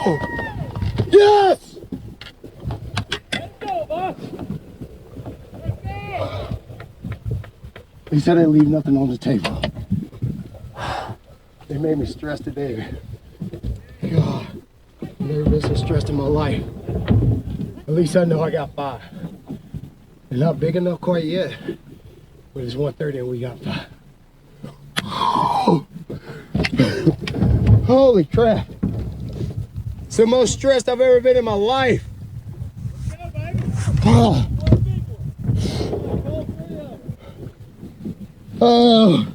Oh! Yes! Let's go, boss. He said I'd leave nothing on the table. They made me stress today. God, never been so stressed in my life. At least I know I got 5. They're not big enough quite yet, but it's 1:30 and we got 5. Holy crap. It's the most stressed I've ever been in my life. Let's go, baby. Oh. Oh.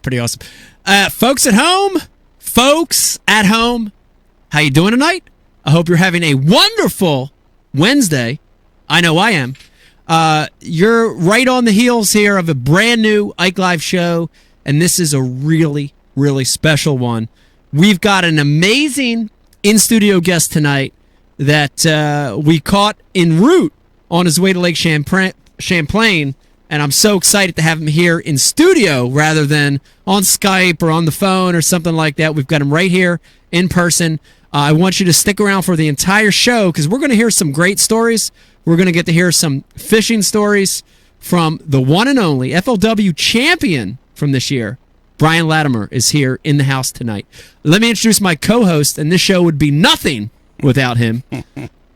Pretty awesome. Folks at home, how you doing tonight? I hope you're having a wonderful Wednesday. I know I am. You're right on the heels here of a brand new Ike Live show, and this is a really, really special one. We've got an amazing in-studio guest tonight that we caught en route on his way to Lake Champlain, and I'm so excited to have him here in studio rather than on Skype or on the phone or something like that. We've got him right here in person. I want you to stick around for the entire show because we're going to hear some great stories. We're going to get to hear some fishing stories from the one and only FLW champion from this year. Brian Latimer is here in the house tonight. Let me introduce my co-host, and this show would be nothing without him.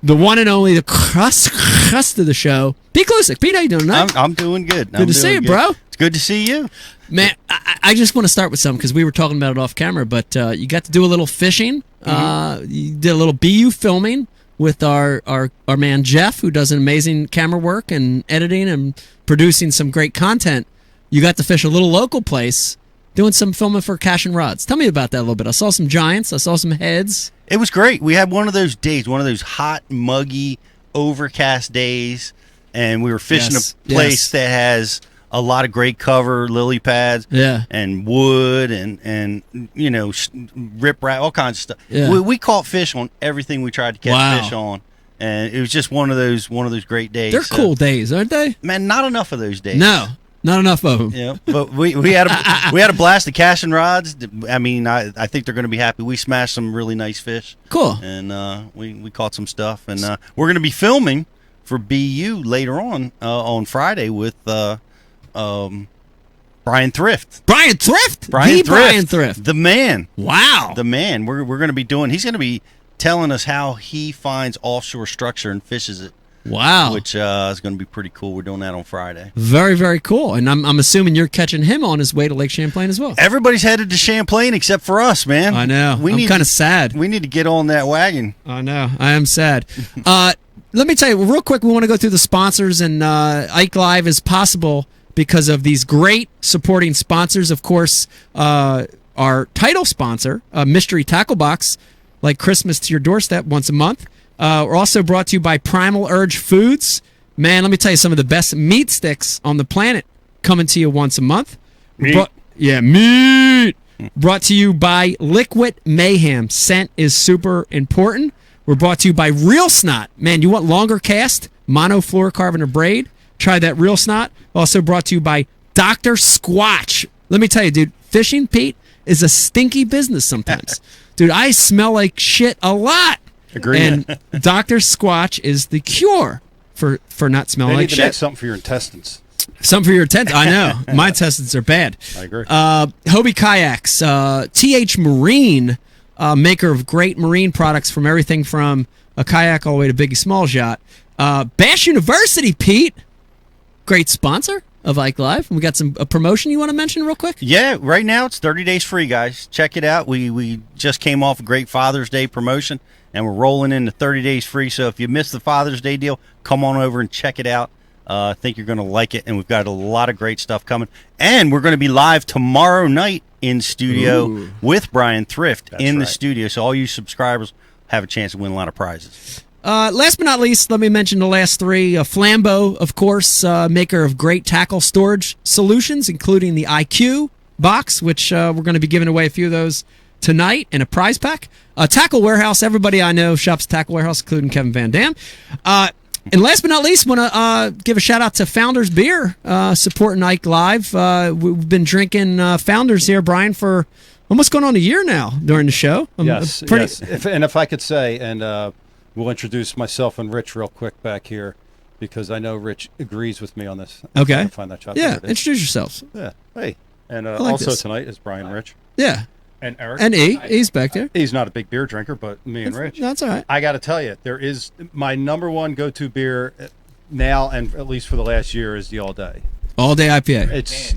The one and only, the crust of the show, Pete Klusick. Pete, how you doing tonight? I'm doing good. Good to see you, bro. It's good to see you. Man, I just want to start with something because we were talking about it off camera, but you got to do a little fishing. You did a little BU filming with our man Jeff, who does an amazing camera work and editing and producing some great content. You got to fish a little local place doing some filming for Cash and Rods. Tell me about that a little bit. I saw some giants. I saw some heads. It was great. We had one of those days, one of those hot, muggy, overcast days, and we were fishing a place that has a lot of great cover, lily pads, and wood, and you know, riprap, all kinds of stuff. Yeah. We caught fish on everything we tried to catch fish on, and it was just one of those great days. They're cool days, aren't they? Man, not enough of those days. No. Not enough of them. Yeah, but we had a blast. The Cash and Rods. I mean, I think they're going to be happy. We smashed some really nice fish. Cool. And we caught some stuff. And we're going to be filming for BU later on Friday with Brian Thrift. Brian Thrift. Brian Thrift. The man. Wow. The man. We're going to be doing. He's going to be telling us how he finds offshore structure and fishes it. Wow. Which is going to be pretty cool. We're doing that on Friday. Very, very cool. And I'm assuming you're catching him on his way to Lake Champlain as well. Everybody's headed to Champlain except for us, man. I know. I'm kind of sad. We need to get on that wagon. I know. I am sad. Let me tell you, real quick, we want to go through the sponsors, and Ike Live is possible because of these great supporting sponsors. Of course, our title sponsor, Mystery Tackle Box, like Christmas to your doorstep once a month. We're also brought to you by Primal Urge Foods. Man, let me tell you, some of the best meat sticks on the planet coming to you once a month. Meat. Meat. Brought to you by Liquid Mayhem. Scent is super important. We're brought to you by Real Snot. Man, you want longer cast? Monofluorocarbon or braid? Try that Real Snot. Also brought to you by Dr. Squatch. Let me tell you, dude, fishing, Pete, is a stinky business sometimes. Dude, I smell like shit a lot. Agreed. And Dr. Squatch is the cure for not smelling like shit. Something for your intestines. Something for your intestines. I know. My intestines are bad. I agree. Hobie Kayaks. TH Marine, maker of great marine products from everything from a kayak all the way to Biggie Small Shot. Bash University, Pete. Great sponsor of Ike Live. We got a promotion you want to mention real quick? Yeah, right now it's 30 days free, guys. Check it out. We just came off a great Father's Day promotion, and we're rolling into 30 days free. So if you missed the Father's Day deal, come on over and check it out. I think you're going to like it, and we've got a lot of great stuff coming. And we're going to be live tomorrow night in studio with Brian Thrift the studio. So all you subscribers have a chance to win a lot of prizes. Last but not least, let me mention the last three. Flambeau, of course, maker of great tackle storage solutions, including the IQ box, which we're going to be giving away a few of those tonight in a prize pack. Tackle Warehouse, everybody I know shops at Tackle Warehouse, including Kevin Van Dam. And last but not least, want to give a shout out to Founders Beer, supporting Ike Live. We've been drinking Founders here, Brian, for almost going on a year now during the show. Yes. If I could say, and we'll introduce myself and Rich real quick back here, because I know Rich agrees with me on this. I'm trying to find that shot. Yeah, introduce yourselves. Yeah. Hey. And like also this. Tonight is Brian Rich. Yeah. And Eric. And he's back there. He's not a big beer drinker, but me and Rich. That's all right. I got to tell you, there is my number one go-to beer now, and at least for the last year, is the All Day. All Day IPA. It's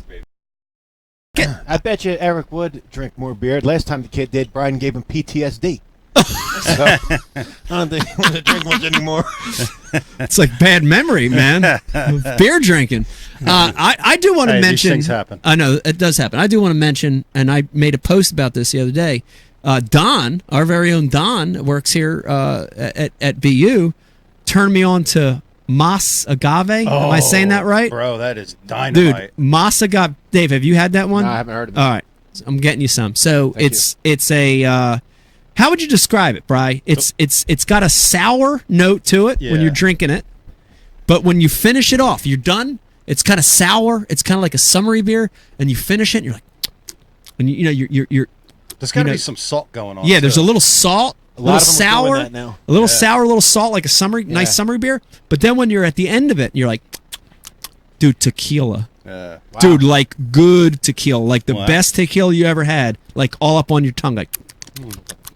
I bet you Eric would drink more beer. Last time the kid did, Brian gave him PTSD. So, I don't think he wants to drink much anymore. It's like bad memory, man. Beer drinking. I do want to mention. These things happen. I know it does happen. I do want to mention, and I made a post about this the other day. Don, our very own Don, works here at BU. Turned me on to Mas Agave. Am I saying that right? Bro, that is dynamite. Dude, Mas Agave. Dave, have you had that one? No, I haven't heard of it. All right, I'm getting you some. So it's a. How would you describe it, Bri? It's got a sour note to it when you're drinking it, but when you finish it off, you're done. It's kind of sour. It's kind of like a summery beer, and you finish it, and you're like, and you're. There's got to be some salt going on. Yeah, there's a little salt, a little sour, that now. a little sour, a little salt, like a summery, nice summery beer. But then when you're at the end of it, you're like, dude, tequila. Wow. Dude, like good tequila, like the best tequila you ever had, like all up on your tongue, like.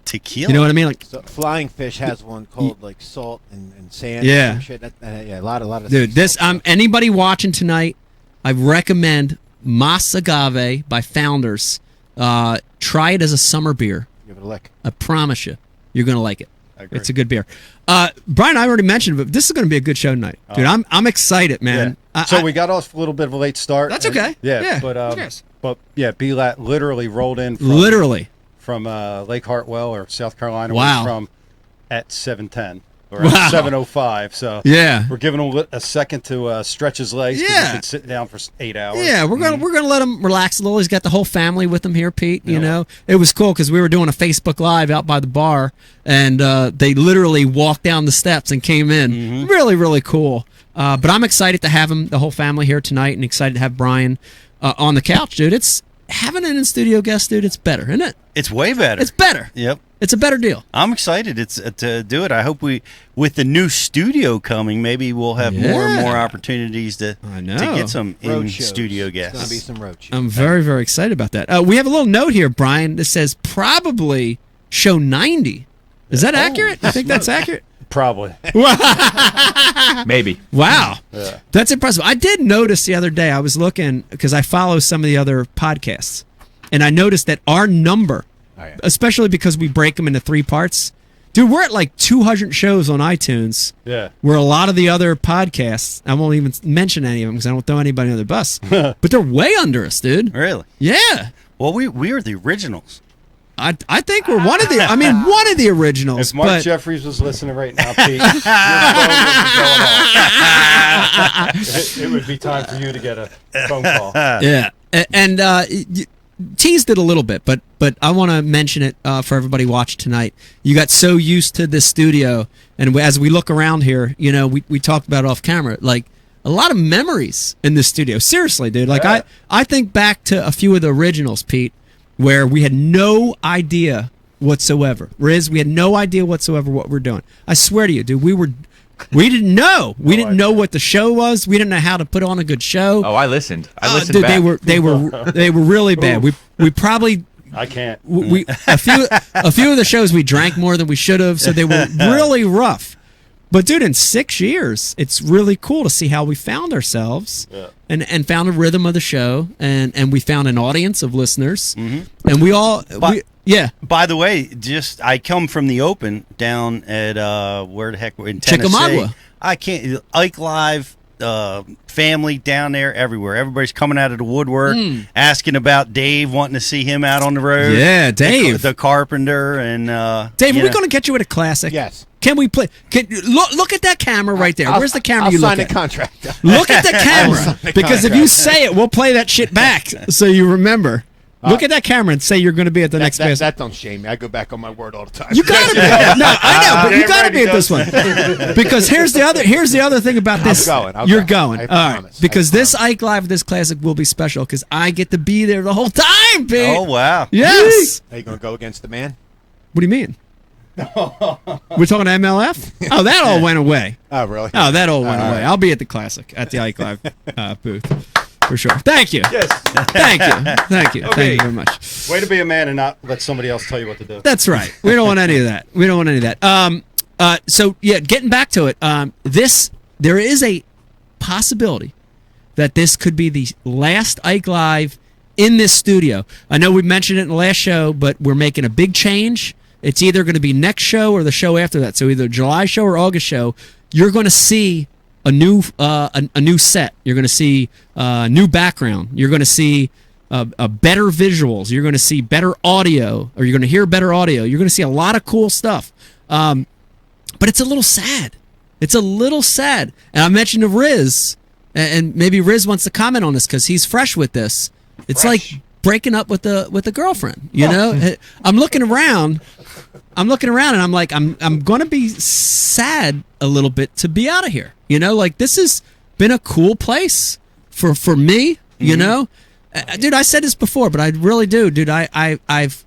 Tequila. You know what I mean? Like, So Flying Fish has one called like salt and sand. Yeah. And shit. A lot of. dude, this salt. anybody watching tonight, I recommend Mas Agave by Founders. Try it as a summer beer. Give it a lick. I promise you, you're gonna like it. I agree. It's a good beer. Brian, I already mentioned, but this is gonna be a good show tonight, dude. I'm excited, man. So we got off a little bit of a late start. That's okay. Yeah. But B-Lat literally rolled in. From Lake Hartwell or South Carolina. Wow. Where he's from at 7:10 or at 7:05. So we're giving him a second to stretch his legs. He's been sitting down for 8 hours. Yeah, we're gonna let him relax a little. He's got the whole family with him here, Pete. You know, it was cool because we were doing a Facebook Live out by the bar, and they literally walked down the steps and came in. Really, really cool. But I'm excited to have him, the whole family here tonight, and excited to have Brian on the couch, dude. It's having an in-studio guest, dude. It's better, isn't it? It's way better. It's better. Yep. It's a better deal. I'm excited. It's to do it. I hope with the new studio coming, maybe we'll have more and more opportunities to get some in-studio guests. It's gonna be some road shows. I'm very, very excited about that. We have a little note here, Brian, that says probably show 90. Is that accurate? I think that's accurate. Probably. Maybe. Wow. Yeah. That's impressive. I did notice the other day, I was looking, because I follow some of the other podcasts, and I noticed that our number, especially because we break them into 3 parts, dude, we're at like 200 shows on iTunes. Yeah. Where a lot of the other podcasts, I won't even mention any of them because I don't throw anybody under the bus, but they're way under us, dude. Really? Yeah. Well, we are the originals. I think we're one of the originals. If Mark but Jeffries was listening right now, Pete, your phone would be going off. It would be time for you to get a phone call. Yeah. And teased it a little bit, but I want to mention it for everybody watching tonight. You got so used to this studio, and as we look around here, you know, we talked about it off camera, like a lot of memories in this studio. Seriously, dude. Like I think back to a few of the originals, Pete, where we had no idea whatsoever. Riz, we had no idea whatsoever what we're doing. I swear to you, dude, we didn't know. We didn't know what the show was. We didn't know how to put on a good show. Oh, I listened. Dude, back. They were really bad. We probably I can't. We a few of the shows we drank more than we should have, so they were really rough. But dude, in 6 years, it's really cool to see how we found ourselves and found a rhythm of the show, and we found an audience of listeners, and we all By the way, I come from the Open down at where the heck in Tennessee. Chickamauga. I can't Ike Live family down there everywhere. Everybody's coming out of the woodwork asking about Dave, wanting to see him out on the road. Yeah, Dave, the carpenter, and Dave. Are we going to get you at a classic? Yes. Can we play? Look at that camera right there. Where's the camera I'll you look sign a at? contract. Look at the camera. sign the Because if contract. you say it, we'll play that shit back so you remember. Look at that camera and say you're going to be at the next bass. That don't shame me. I go back on my word all the time. You gotta be. No, I know, but you gotta be at this one. Because here's the other thing about this. You're going. I All right. promise. Because this Ike Live, this classic will be special because I get to be there the whole time, Pete. Oh wow. Yes. Are you going to go against the man? What do you mean? We're talking to MLF? Oh, that all went away. Oh, really? Oh, that all went away. I'll be at the classic at the Ike Live booth for sure. Thank you. Yes. Thank you. Thank you. Thank you very much. Way to be a man and not let somebody else tell you what to do. That's right. We don't want any of that. We don't want any of that. So yeah, getting back to it. There is a possibility that this could be the last Ike Live in this studio. I know we mentioned it in the last show, but we're making a big change. It's either going to be next show or the show after that. So either July show or August show. You're going to see a new set. You're going to see new background. You're going to see better visuals. You're going to see better audio, or you're going to hear better audio. You're going to see a lot of cool stuff. But it's a little sad. It's a little sad. And I mentioned to Riz, and maybe Riz wants to comment on this because he's fresh with this. It's like breaking up with a girlfriend. You know, I'm looking around, and I'm like, I'm going to be sad a little bit to be out of here. You know, like this has been a cool place for me. You know, dude, I said this before, but I really do, dude. I've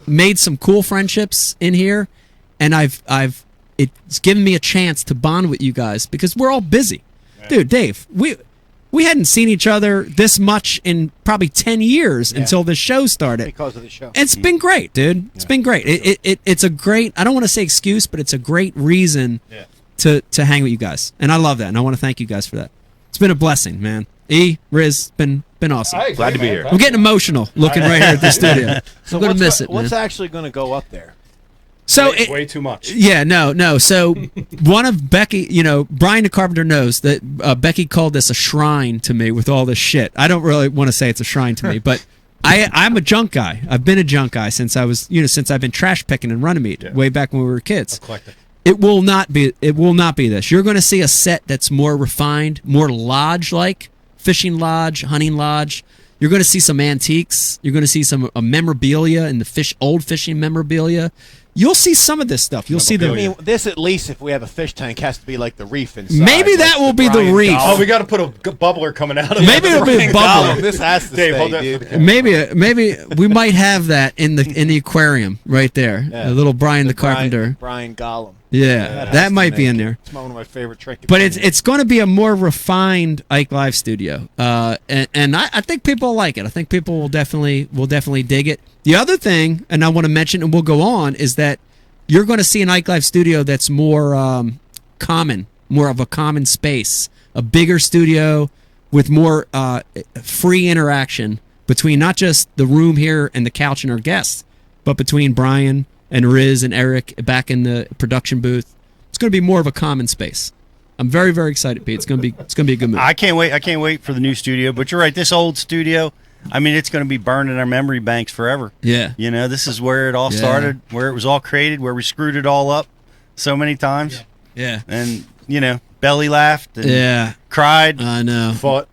made some cool friendships in here, and it's given me a chance to bond with you guys because we're all busy, dude. Dave, we hadn't seen each other this much in probably 10 years until this show started. Because of the show. It's been great, dude. It's been great. It's a great, I don't want to say excuse, but it's a great reason to hang with you guys. And I love that. And I want to thank you guys for that. It's been a blessing, man. Riz, been awesome. Glad to be here. I'm getting emotional looking right here at the studio. So I'm going to miss it, man. What's actually going to go up there? So way too much. Yeah, no. So one of Becky, Brian the Carpenter knows that Becky called this a shrine to me with all this shit. I don't really want to say it's a shrine to me, but I'm a junk guy. I've been a junk guy since I was, since I've been trash picking and running meat way back when we were kids. Eclectic. It will not be this. You're going to see a set that's more refined, more lodge-like, fishing lodge, hunting lodge. You're going to see some antiques. You're going to see some memorabilia and old fishing memorabilia. You'll see some of this stuff. You'll see the. I mean, this at least, if we have a fish tank, has to be like the reef inside. Maybe that will be the Brian reef. Gollum. Oh, we got to put a bubbler coming out of it. Maybe it'll be a Gollum. bubbler. This has to Dave, stay, hold that dude. for the camera. Maybe we might have that in the aquarium right there. Yeah. A little Brian the Carpenter. Brian Gollum. Yeah, has that to might be make in it. there. It's one of my favorite trinkets. But it's going to be a more refined Ike Live studio, and I think people will like it. I think people will definitely dig it. The other thing, and I want to mention, and we'll go on, is that you're going to see an Ike Live studio that's more common, more of a common space, a bigger studio with more free interaction between not just the room here and the couch and our guests, but between Brian and Riz and Eric back in the production booth. It's going to be more of a common space. I'm very, very excited, Pete. It's going to be a good move. I can't wait for the new studio. But you're right, this old studio, I mean, it's going to be burned in our memory banks forever. Yeah. This is where it all started, where it was all created, where we screwed it all up so many times. Yeah. And, belly laughed and cried, I know. fought,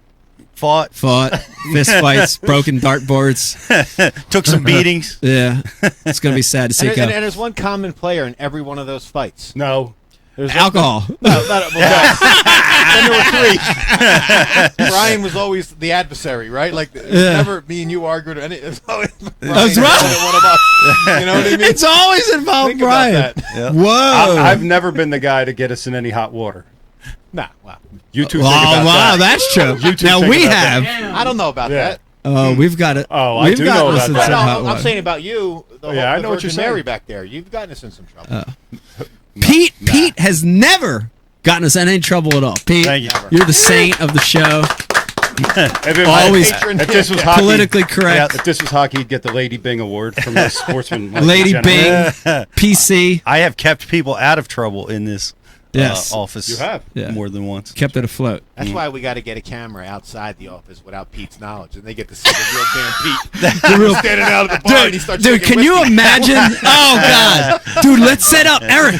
fist fights, broken dartboards. took some beatings. Yeah. It's going to be sad to see and go. there's one common player in every one of those fights. No. There's Alcohol. Then there were three. Brian was always the adversary, right? Like, it was never me and you argued. It was always Brian. That's right. One of us. You know what I mean? It's always involved Think Brian. about that. Whoa. I've never been the guy to get us in any hot water. Nah, wow. You two think about wow, that. that's true. You two Now think we about have. that. I don't know about that. We've got it. Oh, I We've do gotten know us about in that. some No, hot I'm water. saying about you. I know what you're Virgin Mary saying. back there. You've gotten us in some trouble. Pete has never gotten us in any trouble at all. Pete, Thank you. you're the saint of the show. Always. If this was hockey, Politically correct. if this was hockey, you'd get the Lady Bing Award from the sportsman. Lady Bing, PC. I have kept people out of trouble in this Yes. office. You have. Yeah. More than once. Kept it afloat. That's why we got to get a camera outside the office without Pete's knowledge, and they get to see the real damn Pete. The real standing out of the bar, and he starts Dude, drinking can you whiskey. imagine? Oh God, dude, let's set up. Eric,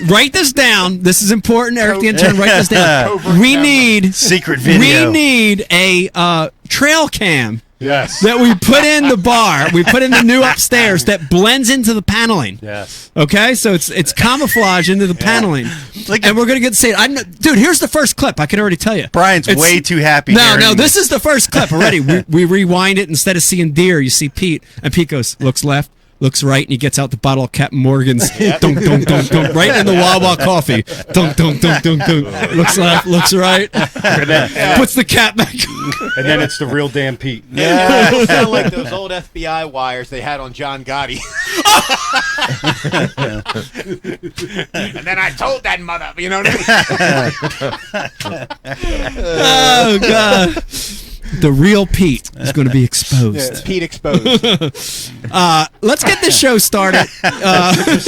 write this down. This is important. Eric, the intern, write this down. Covert We camera. need Secret video. We need a trail cam Yes. that we put in the bar. We put in the new upstairs that blends into the paneling. Yes. Okay, so it's camouflage into the paneling, and we're gonna get to see it. Dude, here's the first clip. I can already tell you. Brian's It's- way too happy. No, hearing this is the first clip already. We rewind it. Instead of seeing deer, you see Pete, and Pete goes, looks left, looks right, and he gets out the bottle of Captain Morgan's. Dunk, dunk, dunk, dunk, right in the Wawa coffee. Dunk, dunk, dunk, dunk, dunk. Looks left, looks right. Puts the cap back. And then it's the real damn Pete. Yeah, it sound like those old FBI wires they had on John Gotti. And then I told that mother, you know what I mean? Oh God. The real Pete is going to be exposed. Yeah, Pete exposed. Let's get this show started. There's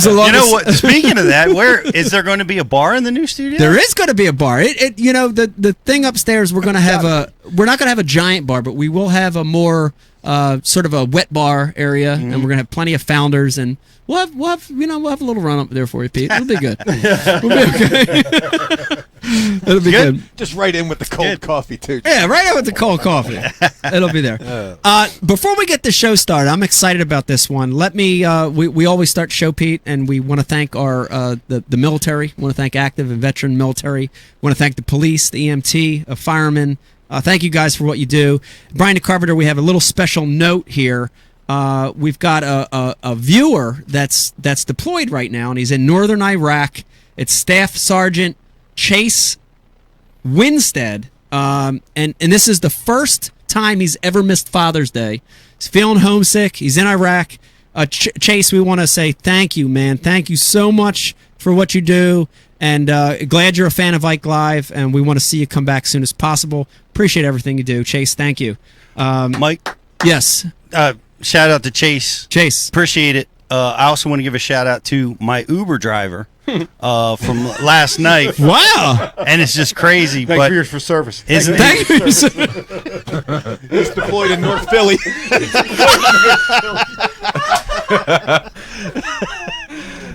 a lot You know of- what? Speaking of that, where is there going to be a bar in the new studio? There is going to be a bar. The thing upstairs, we're going to have we're not going to have a giant bar, but we will have a more sort of a wet bar area, and we're going to have plenty of founders, and we'll have a little run up there for you, Pete. It'll be good. We'll be okay. It'll be good. Just right in with the cold coffee, too. Yeah, right out with the cold coffee. It'll be there. Before we get the show started, I'm excited about this one. Let me. We always start show, Pete, and we want to thank our the military. We want to thank active and veteran military. We want to thank the police, the EMT, firemen. Thank you guys for what you do. Brian Carpenter, we have a little special note here. We've got a viewer that's deployed right now, and he's in northern Iraq. It's Staff Sergeant Chase Winstead, and this is the first time he's ever missed Father's Day. He's feeling homesick. He's in Iraq. Chase, we want to say thank you, man. Thank you so much for what you do, and glad you're a fan of Ike Live, and we want to see you come back as soon as possible. Appreciate everything you do, Chase. Thank you. Mike, Yes, shout out to Chase. Chase. Appreciate it. I also want to give a shout out to my Uber driver from last night. Wow. And it's just crazy. Thank but you for service. isn't Thank you. He's deployed in North Philly.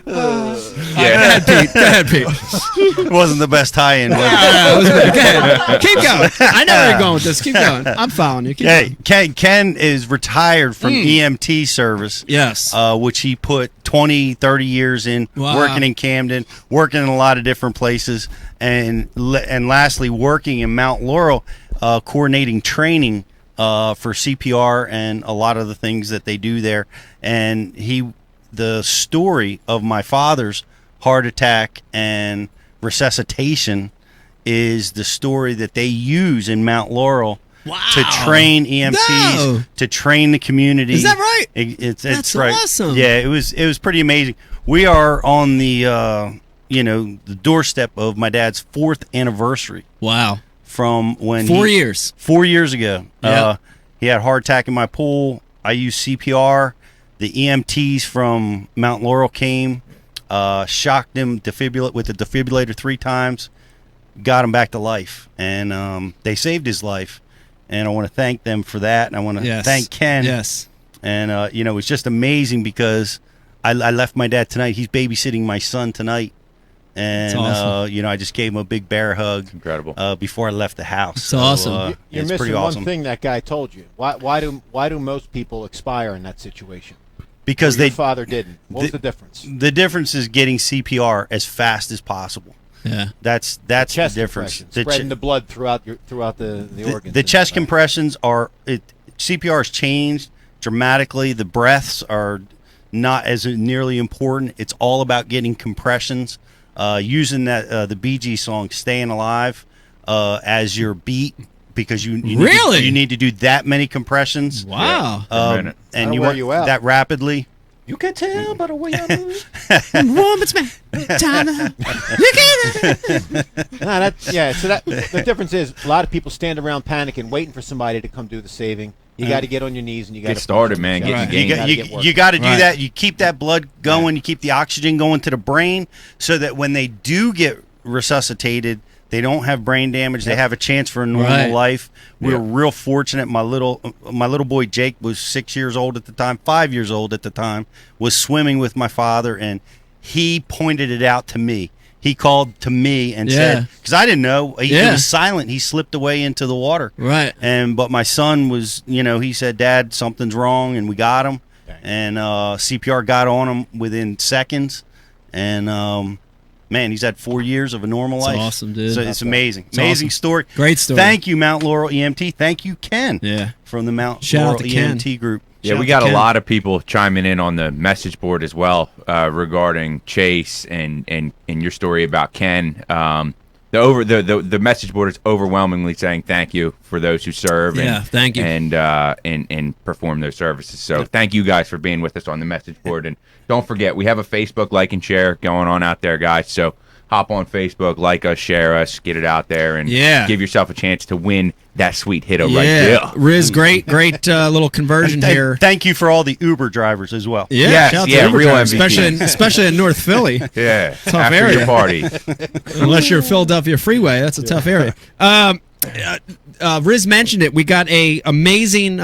Go ahead, Pete. Go ahead, Pete. it wasn't the best tie-in. Was it? It was good. Go ahead. Keep going. I know where you're going with this. Keep going. I'm following you. Keep Hey, going. Ken is retired from EMT service. Yes. Which he put 20, 30 years in, Wow. working in Camden, working in a lot of different places, and lastly, working in Mount Laurel, coordinating training for CPR and a lot of the things that they do there. And the story of my father's heart attack and resuscitation is the story that they use in Mount Laurel to train EMTs, No. to train the community. Is that right? It's That's right. awesome. Yeah, it was pretty amazing. We are on the the doorstep of my dad's 4th anniversary Wow. from when 4 years. 4 years ago. Yeah. He had a heart attack in my pool. I used CPR. The EMTs from Mount Laurel came, shocked him with the defibrillator 3 times, got him back to life, and they saved his life. And I want to thank them for that. And I want to thank Ken. Yes. And it's just amazing because I left my dad tonight. He's babysitting my son tonight. And That's awesome. I just gave him a big bear hug. Incredible. Before I left the house. It's awesome. You're it's missing pretty awesome. one thing that guy told you. Why do most people expire in that situation? Because Your father didn't. What was the- the difference? The difference is getting CPR as fast as possible. Yeah. That's Chest the difference. compression, spreading the blood throughout the organs. The chest compressions CPR has changed dramatically. The breaths are not as nearly important. It's all about getting compressions, using that the Bee Gees song "Staying Alive" as your beat, because you need to do that many compressions. Wow. And That'll you wear want you out. that rapidly. You can tell by the way I move. Woman's man. Time to So the difference is a lot of people stand around panicking, waiting for somebody to come do the saving. You got to get on your knees and you got to Get started, man. Get Right. your game. You got to do Right. that. You keep that blood going. You keep the oxygen going to the brain, so that when they do get resuscitated, they don't have brain damage. They have a chance for a normal Right. life. We were real fortunate. My little boy Jake was 6 years old at the time, 5 years old at the time, was swimming with my father, and he pointed it out to me. He called to me and said, because I didn't know, he was silent. He slipped away into the water. Right. But my son was, he said, Dad, something's wrong, and we got him. And CPR got on him within seconds. And, man, he's had 4 years of a normal life. Awesome, dude. So it's amazing. Amazing awesome. story. Great story. Thank you, Mount Laurel EMT. Thank you, Ken. Yeah. From the Mount Shout out Laurel to Ken. EMT group. Yeah, Shout we out got to a Ken. lot of people chiming in on the message board as well regarding Chase and your story about Ken. The message board is overwhelmingly saying thank you for those who serve. Yeah, thank you. And perform their services. So thank you guys for being with us on the message board. And don't forget, we have a Facebook like and share going on out there, guys. So hop on Facebook, like us, share us, get it out there, and give yourself a chance to win that sweet hit right there. Riz, great little conversion here. Thank you for all the Uber drivers as well. Yeah, Yes, shout out to yeah, Uber real drivers, MVP. especially in North Philly. Yeah, Tough after area. your party. Unless you're Philadelphia Freeway, that's a tough area. Riz mentioned it. We got a amazing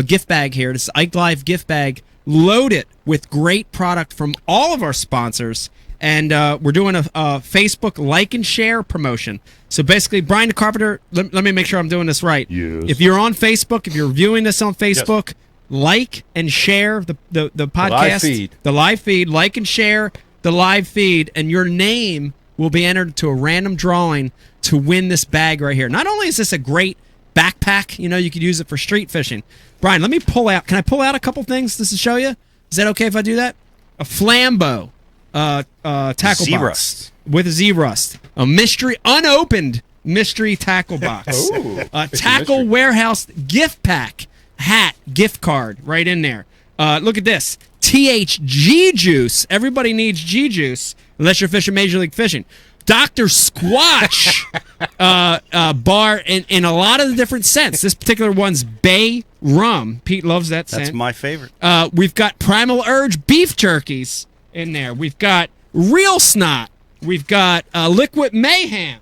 gift bag here. This Ike Live gift bag, loaded with great product from all of our sponsors. And we're doing a Facebook like and share promotion. So basically, Brian the Carpenter, let me make sure I'm doing this right. Yes. If you're on Facebook, if you're viewing this on Facebook, like and share the podcast. The live feed. Like and share the live feed, and your name will be entered to a random drawing to win this bag right here. Not only is this a great backpack, you could use it for street fishing. Brian, let me pull out. Can I pull out a couple things just to show you? Is that okay if I do that? A Flambeau tackle box with a Z-Rust, a unopened mystery tackle box, a tackle warehouse gift pack, hat, gift card right in there. Look at this, THG juice. Everybody needs G juice unless you're fishing Major League Fishing. Dr. Squatch bar in a lot of the different scents. This particular one's Bay Rum. Pete loves that scent. That's my favorite. We've got Primal Urge beef turkeys in there. We've got Real Snot. We've got Liquid Mayhem.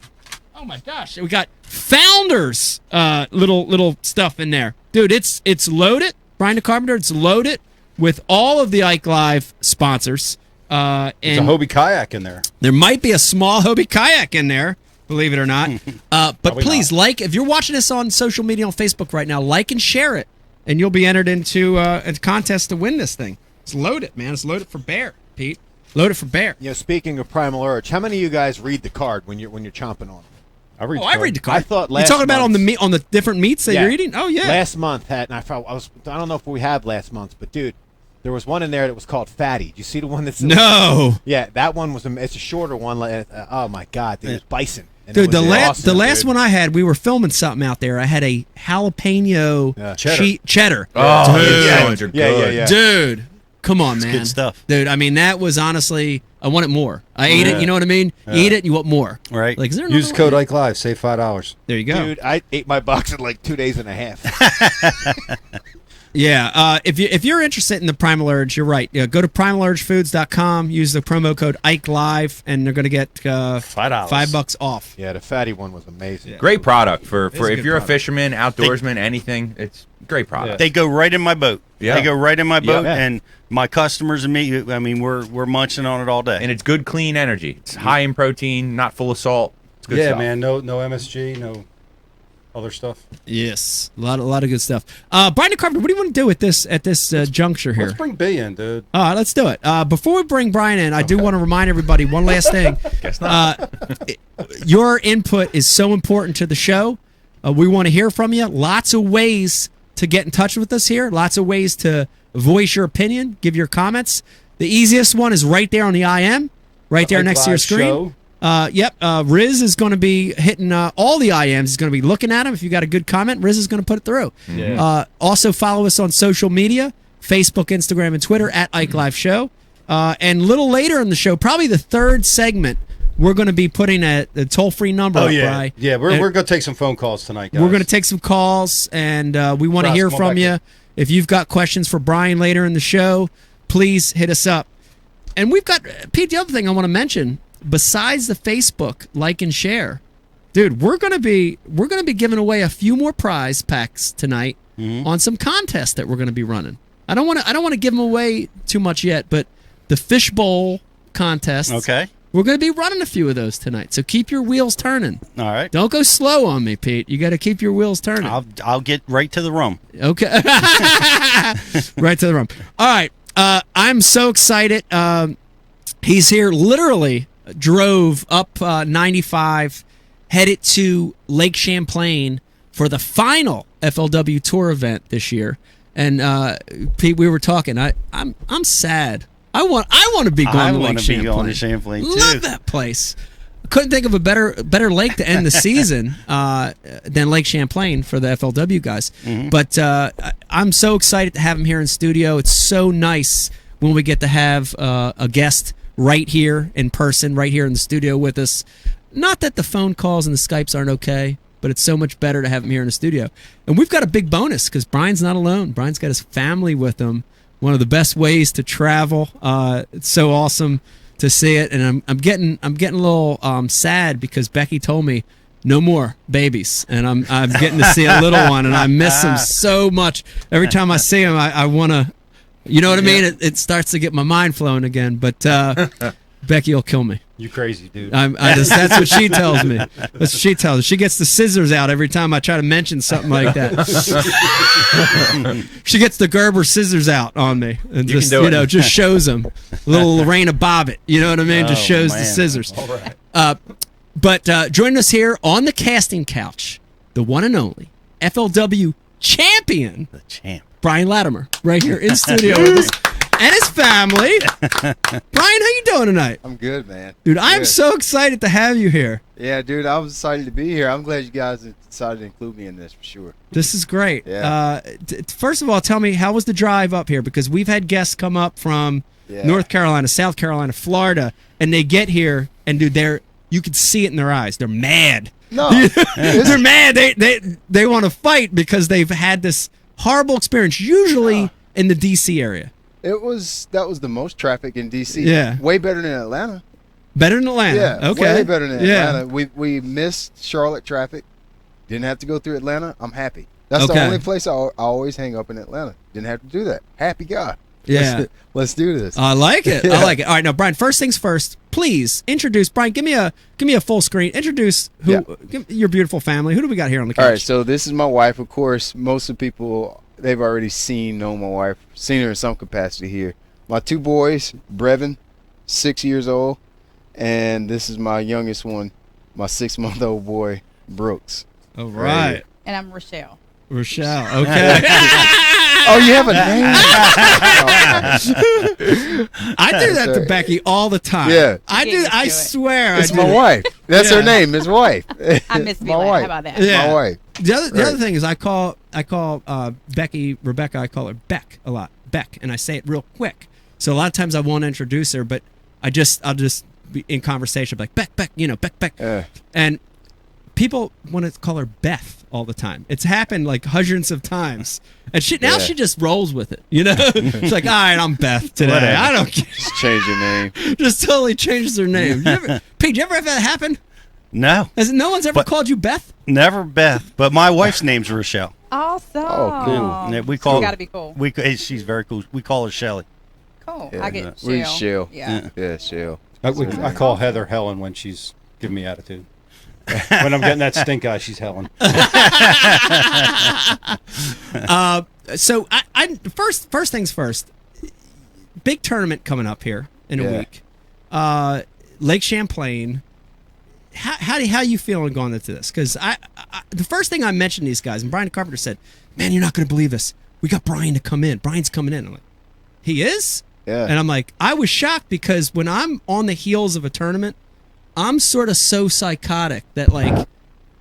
Oh my gosh. We got Founders little stuff in there. Dude, it's loaded. Brian the Carpenter, it's loaded with all of the Ike Live sponsors. There's a And Hobie kayak in there. there might be a small Hobie kayak in there, believe it or not. But Probably please, not. if you're watching this on social media on Facebook right now, like and share it, and you'll be entered into a contest to win this thing. It's loaded, man. It's loaded for bear, Pete. Loaded for bear. Speaking of Primal Urge, how many of you guys read the card when you're chomping on it? I read. I read the card. I thought you last talking about on the month's- meat, on the different meats that you're eating? Oh yeah. Last month had, and I don't know if we have last month, but dude, there was one in there that was called Fatty. Did you see the one that's No. Yeah, that one was. It's a shorter one. Oh my god, dude, it was bison. And Dude, it the was last awesome, last dude. one I had, we were filming something out there. I had a jalapeno cheddar. Oh, Dude. these ones are good. Yeah. Dude, come on, man. good stuff. Dude, I mean, that was honestly, I wanted more. I ate it, you know what I mean? You eat it, you want more. Right. Like, is there Use another code way? Ike Live, save $5. There you go. Dude, I ate my box in like 2 days and a half. Yeah, if you're interested in the Primal Urge, you're right. Go to primalurgefoods.com, use the promo code Ike Live, and they're going to get $5 off. Yeah, the Fatty one was amazing. Great product for a if good you're a product. fisherman, outdoorsman, anything. It's great product. They go right in my boat. Yeah. They go right in my boat, Yeah. and my customers and me. I mean, we're munching on it all day. And it's good, clean energy. It's high in protein, not full of salt. It's good Yeah, stuff. man. No MSG, no other stuff. Yes, a lot of good stuff. Brian the Carpenter, what do you want to do at this juncture here? Let's bring B in, dude. Let's do it. Before we bring Brian in, I do want to remind everybody one last thing. Guess not. Your input is so important to the show. We want to hear from you. Lots of ways to get in touch with us here. Lots of ways to voice your opinion, give your comments. The easiest one is right there on the IM, right there Ike next to your Live screen. show. Riz is going to be hitting all the IMs. He's going to be looking at them. If you got a good comment, Riz is going to put it through. Yeah. Also, follow us on social media, Facebook, Instagram, and Twitter at Ike Live Show. And a little later in the show, probably the third segment, we're going to be putting a toll-free number up, Bri. Yeah, we're going to take some phone calls tonight, guys. We're going to take some calls, and we want to Ross, hear come on from back you. here. If you've got questions for Brian later in the show, please hit us up. And we've got, Pete, the other thing I want to mention, besides the Facebook like and share, dude, we're gonna be giving away a few more prize packs tonight on some contests that we're gonna be running. I don't want to give them away too much yet, but the fish bowl contest. Okay. We're gonna be running a few of those tonight, so keep your wheels turning. All right. Don't go slow on me, Pete. You got to keep your wheels turning. I'll get right to the rum. Okay. Right to the rum. All right. I'm so excited. He's here, literally drove up 95, headed to Lake Champlain for the final FLW Tour event this year. And Pete, we were talking. I'm sad. I want to be going to Lake Champlain. I want to be going to Champlain too. Love that place. Couldn't think of a better lake to end the season than Lake Champlain for the FLW guys. But I'm so excited to have him here in studio. It's so nice when we get to have a guest right here in person, right here in the studio with us. Not that the phone calls and the Skypes aren't okay, but it's so much better to have him here in the studio. And we've got a big bonus because Brian's not alone. Brian's got his family with him. One of the best ways to travel. It's so awesome to see it, and I'm getting a little sad because Becky told me no more babies, and I'm getting to see a little one, and I miss him so much. Every time I see him, I want to, you know what I mean? It starts to get my mind flowing again, but Becky will kill me. You crazy, dude. That's what she tells me. That's what she tells me. She gets the scissors out every time I try to mention something like that. She gets the Gerber scissors out on me and just just shows them. Little Lorena Bobbitt, you know what I mean? Just shows the scissors. All right. But joining us here on the casting couch, the one and only FLW champion, The champ. Brian Latimer, right here in studio with us. And his family. Brian, how you doing tonight? I'm good, man. Dude, I'm Good. so excited to have you here. Yeah, dude, I was excited to be here. I'm glad you guys decided to include me in this for sure. This is great. Yeah. First of all, tell me, how was the drive up here? Because we've had guests come up from North Carolina, South Carolina, Florida, and they get here, and dude, you could see it in their eyes. They're mad. No, They're mad. They want to fight because they've had this horrible experience, usually in the D.C. area. that was the most traffic in D.C. Yeah. Way better than Atlanta. Better than Atlanta. Yeah, Okay. way better than Yeah. Atlanta. We missed Charlotte traffic. Didn't have to go through Atlanta. I'm happy. That's Okay. the only place I always hang up in Atlanta. Didn't have to do that. Happy guy. Yeah. Let's do this. I like it. I Yeah. like it. All right, now Brian. First things first. Please introduce Brian. Give me a full screen. Introduce your beautiful family. Who do we got here on the couch? All right, so this is my wife. Of course, most of the people, they've already know my wife, seen her in some capacity here. My two boys, Brevin, 6 years old, and this is my youngest one, my 6-month-old boy, Brooks. All right, And I'm Rochelle. Rochelle. Okay. Oh, you have a name? I do that to Sorry. Becky all the time. Yeah. I She do. gets I to it. swear. It's I my do. wife. That's Yeah. her name, his wife. I miss me. My How wife. about that? Yeah. My wife. The other Right. thing is I call Becky Rebecca. I call her Beck a lot. Beck, and I say it real quick. So a lot of times I won't introduce her, but I'll just be in conversation like Beck, Beck, and people want to call her Beth all the time. It's happened like hundreds of times, and she just rolls with it. You know, she's like, all right, I'm Beth today. Whatever. I don't care. Just change your name. Just totally changes her name. Pete, you ever have that happen? No, No one's ever called you Beth? never Beth. But my wife's name's Rochelle. Awesome. Oh, cool. Yeah, we call. Gotta be cool. She's very cool. We call her Shelly. Cool. Yeah, I get we Shell. Shell. Yeah. Yeah, Shell. I call Heather Helen when she's giving me attitude. When I'm getting that stink eye, she's Helen. So I first things first. Big tournament coming up here in a week. Lake Champlain. How you feeling going into this? Because the first thing I mentioned to these guys, and Brian Carpenter said, "Man, you're not going to believe this. We got Brian to come in. Brian's coming in." I'm like, "He is?" Yeah. And I'm like, I was shocked because when I'm on the heels of a tournament, I'm sort of so psychotic that like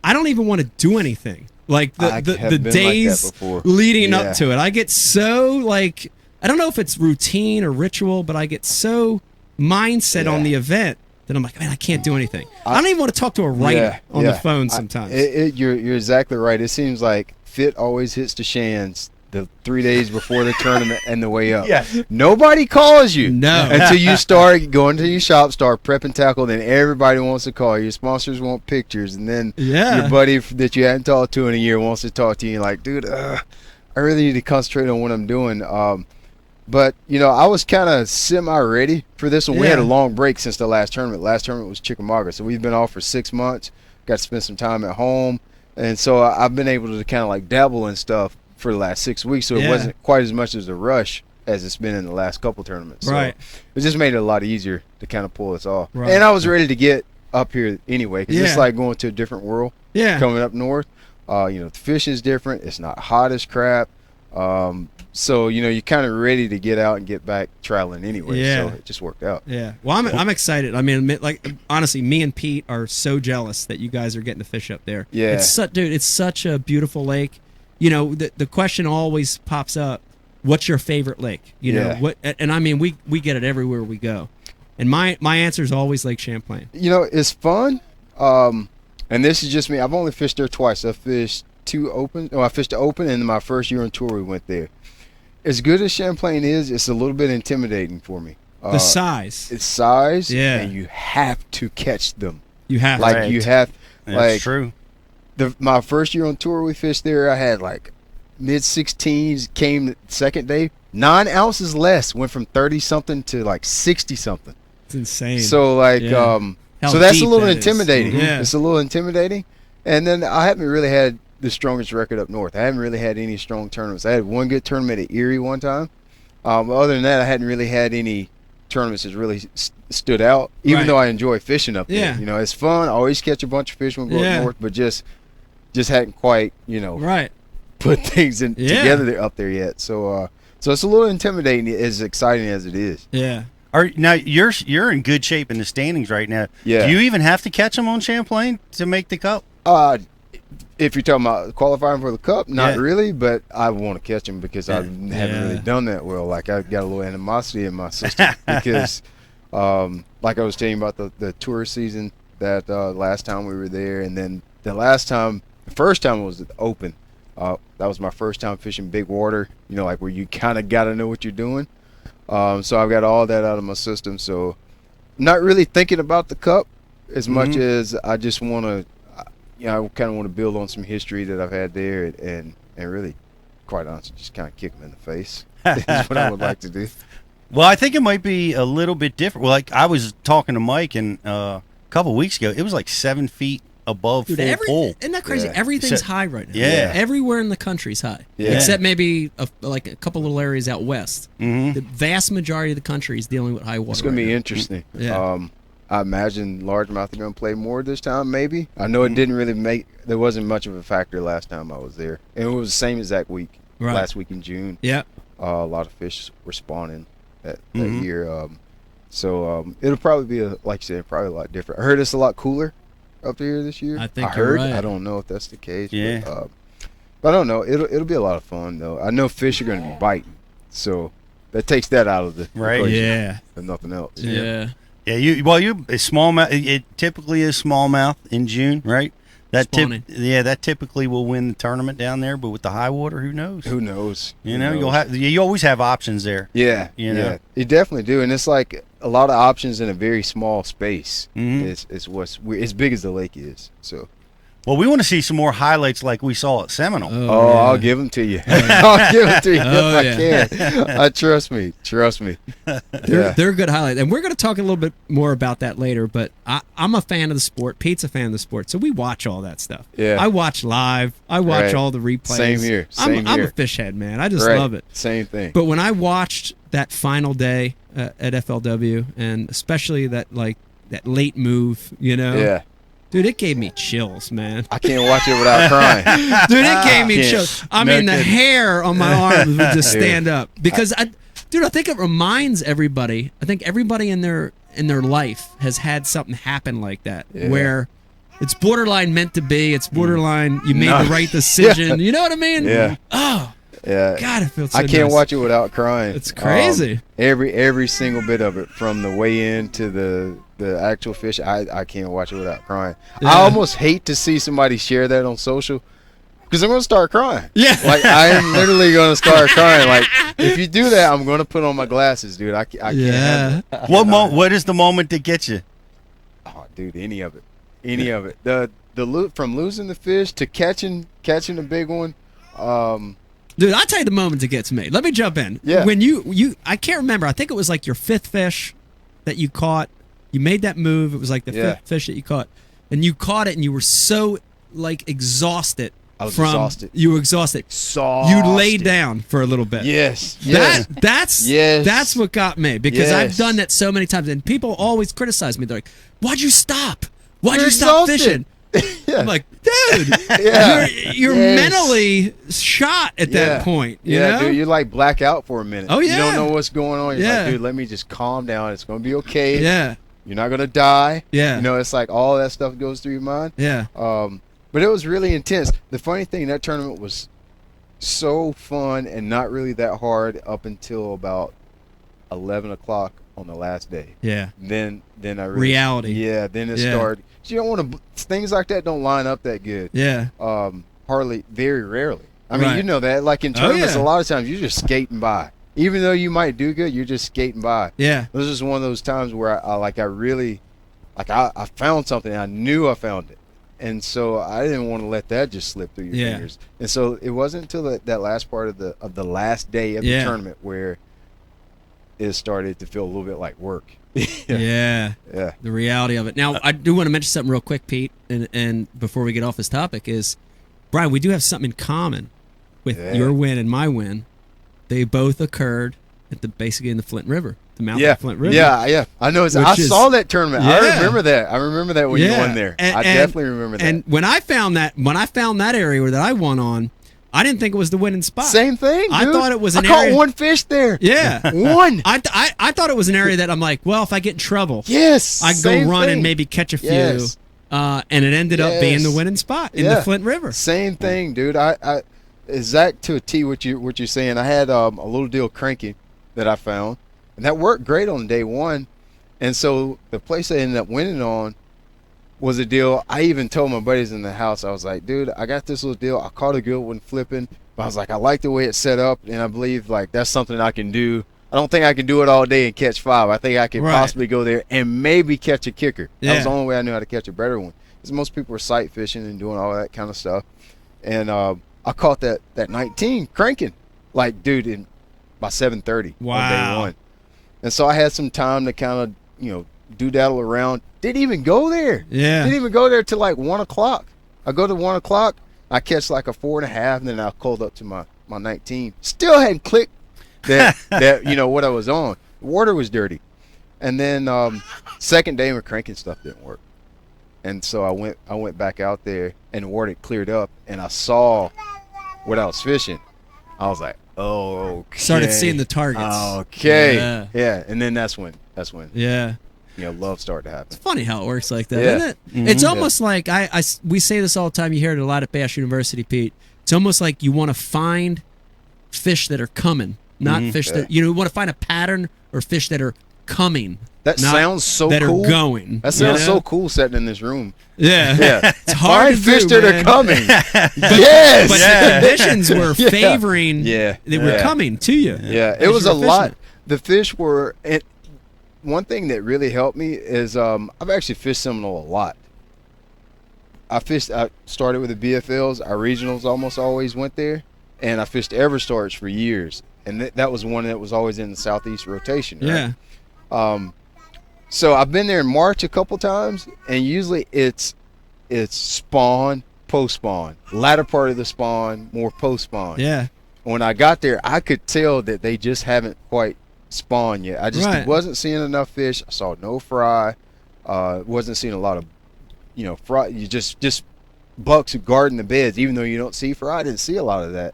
I don't even want to do anything. Like I the have been like that days before. leading Yeah. up to it, I get so like I don't know if it's routine or ritual, but I get so mindset on the event then I'm like, man, I can't do anything. I don't even want to talk to a writer on the phone sometimes. You're exactly right. It seems like fit always hits the Shands the 3 days before the tournament and the way up. Yeah. Nobody calls you until you start going to your shop, start prepping tackle. Then everybody wants to call you. Your sponsors want pictures, and then your buddy that you hadn't talked to in a year wants to talk to you. You're like, dude, I really need to concentrate on what I'm doing. But, you know, I was kind of semi-ready for this one. We had a long break since the last tournament. Last tournament was Chickamauga, so we've been off for 6 months. Got to spend some time at home. And so I've been able to kind of like dabble in stuff for the last 6 weeks, so it wasn't quite as much as a rush as it's been in the last couple tournaments. So it just made it a lot easier to kind of pull this off. And I was ready to get up here anyway, because it's like going to a different world coming up north. You know, the fish is different. It's not hot as crap. So, you know, you're kind of ready to get out and get back traveling anyway. So it just worked out. Yeah. Well, I'm excited. I mean, like, honestly, me and Pete are so jealous that you guys are getting to fish up there. Yeah. It's such a beautiful lake. You know, the question always pops up, what's your favorite lake? You know, what? And I mean, we get it everywhere we go. And my answer is always Lake Champlain. You know, it's fun. And this is just me. I've only fished there twice. I fished I fished the open, and my first year on tour we went there. As good as Champlain is, it's a little bit intimidating for me. The size. It's size, and you have to catch them. You have like you have. That's like true. My first year on tour we fished there, I had like mid-16s. Came the second day, 9 ounces less. Went from 30-something to like 60-something. It's insane. So like, so that's a little intimidating. Yeah. It's a little intimidating. And then I haven't really had the strongest record up north. I haven't really had any strong tournaments. I had one good tournament at Erie one time. Other than that, I hadn't really had any tournaments that really stood out, even though I enjoy fishing up there. You know, it's fun. I always catch a bunch of fish when we go up north, but just hadn't quite, you know, put things together up there yet. So so it's a little intimidating, as exciting as it is. Yeah. Now you're in good shape in the standings right now. Yeah. Do you even have to catch them on Champlain to make the cup? If you're talking about qualifying for the cup, not really, but I want to catch them because I haven't really done that well. Like, I got a little animosity in my system because, like I was telling you about the tourist season that last time we were there, and then the first time was at the Open. That was my first time fishing big water, you know, like where you kind of got to know what you're doing. So I've got all that out of my system. So not really thinking about the cup as much as I just want to, you know, I kind of want to build on some history that I've had there and really, quite honestly, just kind of kick them in the face. That's what I would like to do. Well, I think it might be a little bit different. Well, like I was talking to Mike and a couple of weeks ago, it was like 7 feet above full pool. Isn't that crazy? Everything's high right now. Yeah. Everywhere in the country's high. Yeah. Except maybe like a couple little areas out west. The vast majority of the country is dealing with high water. It's going to be interesting. I imagine largemouth are going to play more this time, maybe. I know it didn't really there wasn't much of a factor last time I was there. And it was the same exact week, last week in June. Yeah. A lot of fish were spawning that year. So it'll probably be, like you said, probably a lot different. I heard it's a lot cooler up here this year. I think you're right. I don't know if that's the case. Yeah. But I don't know. It'll be a lot of fun, though. I know fish are going to be biting. So that takes that out of the equation. Yeah. And nothing else. Yeah. Yeah, smallmouth. It typically is smallmouth in June, right? That typically will win the tournament down there. But with the high water, who knows? Who knows? You know, you always have options there. Yeah, you know, you definitely do, and it's like a lot of options in a very small space. It's what's as big as the lake is. So. Well, we want to see some more highlights like we saw at Seminole. I'll give them to you. I'll give them to you if I can. Trust me. They're good highlights. And we're going to talk a little bit more about that later, but I'm a fan of the sport. Pete's a fan of the sport, so we watch all that stuff. Yeah. I watch live. I watch all the replays. Same here. I'm a fish head, man. I just love it. Same thing. But when I watched that final day at FLW, and especially that late move, you know? Yeah. Dude, it gave me chills, man. I can't watch it without crying. Dude, it gave me chills. I mean, the hair on my arms would just stand up because I think it reminds everybody. I think everybody in their life has had something happen like that where it's borderline meant to be. It's borderline you made the right decision. You know what I mean? Yeah. Oh, Yeah. God, it feels so I can't nice. watch it without crying. It's crazy. Every single bit of it, from the weigh in to the actual fish, I can't watch it without crying. Yeah. I almost hate to see somebody share that on social, because I'm going to start crying. Yeah. Like, I am literally going to start crying. Like, if you do that, I'm going to put on my glasses, dude. I can't have it. What is the moment that gets you? Oh, dude, any of it. Any of it. From losing the fish to catching a big one. Dude, I'll tell you the moment that gets me. Let me jump in. Yeah. When you I can't remember. I think it was like your 5th fish that you caught. You made that move. It was like the 5th fish that you caught. And you caught it and you were so like exhausted. I was exhausted. You were exhausted. You laid down for a little bit. Yes. That's what got me, because I've Yes. done that so many times, and people always criticize me. They're like, "Why'd you stop? Why'd You're you stop exhausted." fishing?" Yeah. I'm like, dude, Yeah. you're Yes. mentally shot at that point. You know? dude, you like black out for a minute. Oh, You yeah. don't know what's going on. You're Yeah. like, dude, let me just calm down. It's gonna be okay. Yeah, You're not gonna die. yeah, You know, it's like all that stuff goes through your mind. yeah. But it was really intense. The funny thing, that tournament was so fun and not really that hard up until about 11 o'clock on the last day. Yeah. Then I really, Reality. Yeah. Then it Yeah. started. You don't want to. Things like that don't line up that good. Yeah. Very rarely. I mean, Right. you know that. Like in Oh, tournaments, yeah. a lot of times you're just skating by. Even though you might do good, you're just skating by. Yeah. This is one of those times where I found something. I knew I found it, and so I didn't want to let that just slip through your Yeah. fingers. And so it wasn't until that last part of the last day of Yeah. the tournament where it started to feel a little bit like work. Yeah. Yeah. The reality of it. Now, I do want to mention something real quick, Pete, and before we get off this topic is, Brian, we do have something in common with Yeah. your win and my win. They both occurred basically in the Flint River, the mouth of the Flint River. Yeah. I know. I saw that tournament. Yeah. I remember that. I remember that when you won there. I definitely remember that. And when I found that area that I won on, I didn't think it was the winning spot. Same thing, dude. I thought it was an I caught area. one fish there. Yeah. One. I thought it was an area that I'm like, well, if I get in trouble, Yes. I can go same run thing. and maybe catch a few. Yes. And it ended up being the winning spot in the Flint River. Same thing, dude. I exact to a T what you're saying. I had a little deal cranking that I found, and that worked great on day one. And so the place I ended up winning on was a deal. I even told my buddies in the house, I was like, dude, I got this little deal. I caught a good one flipping, but I was like, I like the way it's set up, and I believe like that's something I can do. I don't think I can do it all day and catch 5. I think I could possibly go there and maybe catch a kicker. That was the only way I knew how to catch a better one. Because most people are sight fishing and doing all that kind of stuff. And I caught that 19 cranking, like, dude, by 7:30 on day one. And so I had some time to kind of, doodle around. Didn't even go there. Yeah. Didn't even go there till like 1 o'clock. I go to 1 o'clock, I catch like a 4.5, and then I called up to my 19. Still hadn't clicked that what I was on. The water was dirty. And then second day, my cranking stuff didn't work. And so I went back out there, and the water cleared up, and I saw what I was fishing. I was like, oh, okay. Started seeing the targets. Okay. Yeah. And then that's when Yeah. love started to happen. It's funny how it works like that, Yeah. isn't it? Mhm. It's almost like we say this all the time. You hear it a lot at Bass University, Pete. It's almost like you want to find fish that are coming, not fish that you want to find a pattern or fish that are coming. That not sounds so that cool. are going. That sounds so cool sitting in this room. Yeah. Yeah. It's hard Find to fish do, that man. are coming. Yes. But the conditions were Yeah. favoring. Yeah. They were Yeah. coming to you. Yeah. as It was you a were lot. fishing. The fish were. One thing that really helped me is I've actually fished Seminole a lot. I started with the BFLs. Our regionals almost always went there, and I fished Everstarts for years, and that was one that was always in the southeast rotation. Right? Yeah. So I've been there in March a couple times, and usually it's spawn, post spawn, latter part of the spawn, more post spawn. Yeah. When I got there, I could tell that they just haven't quite spawned yet. I just wasn't seeing enough fish. I saw no fry. Wasn't seeing a lot of, fry. You just bucks who guarding the beds, even though you don't see fry. I didn't see a lot of that.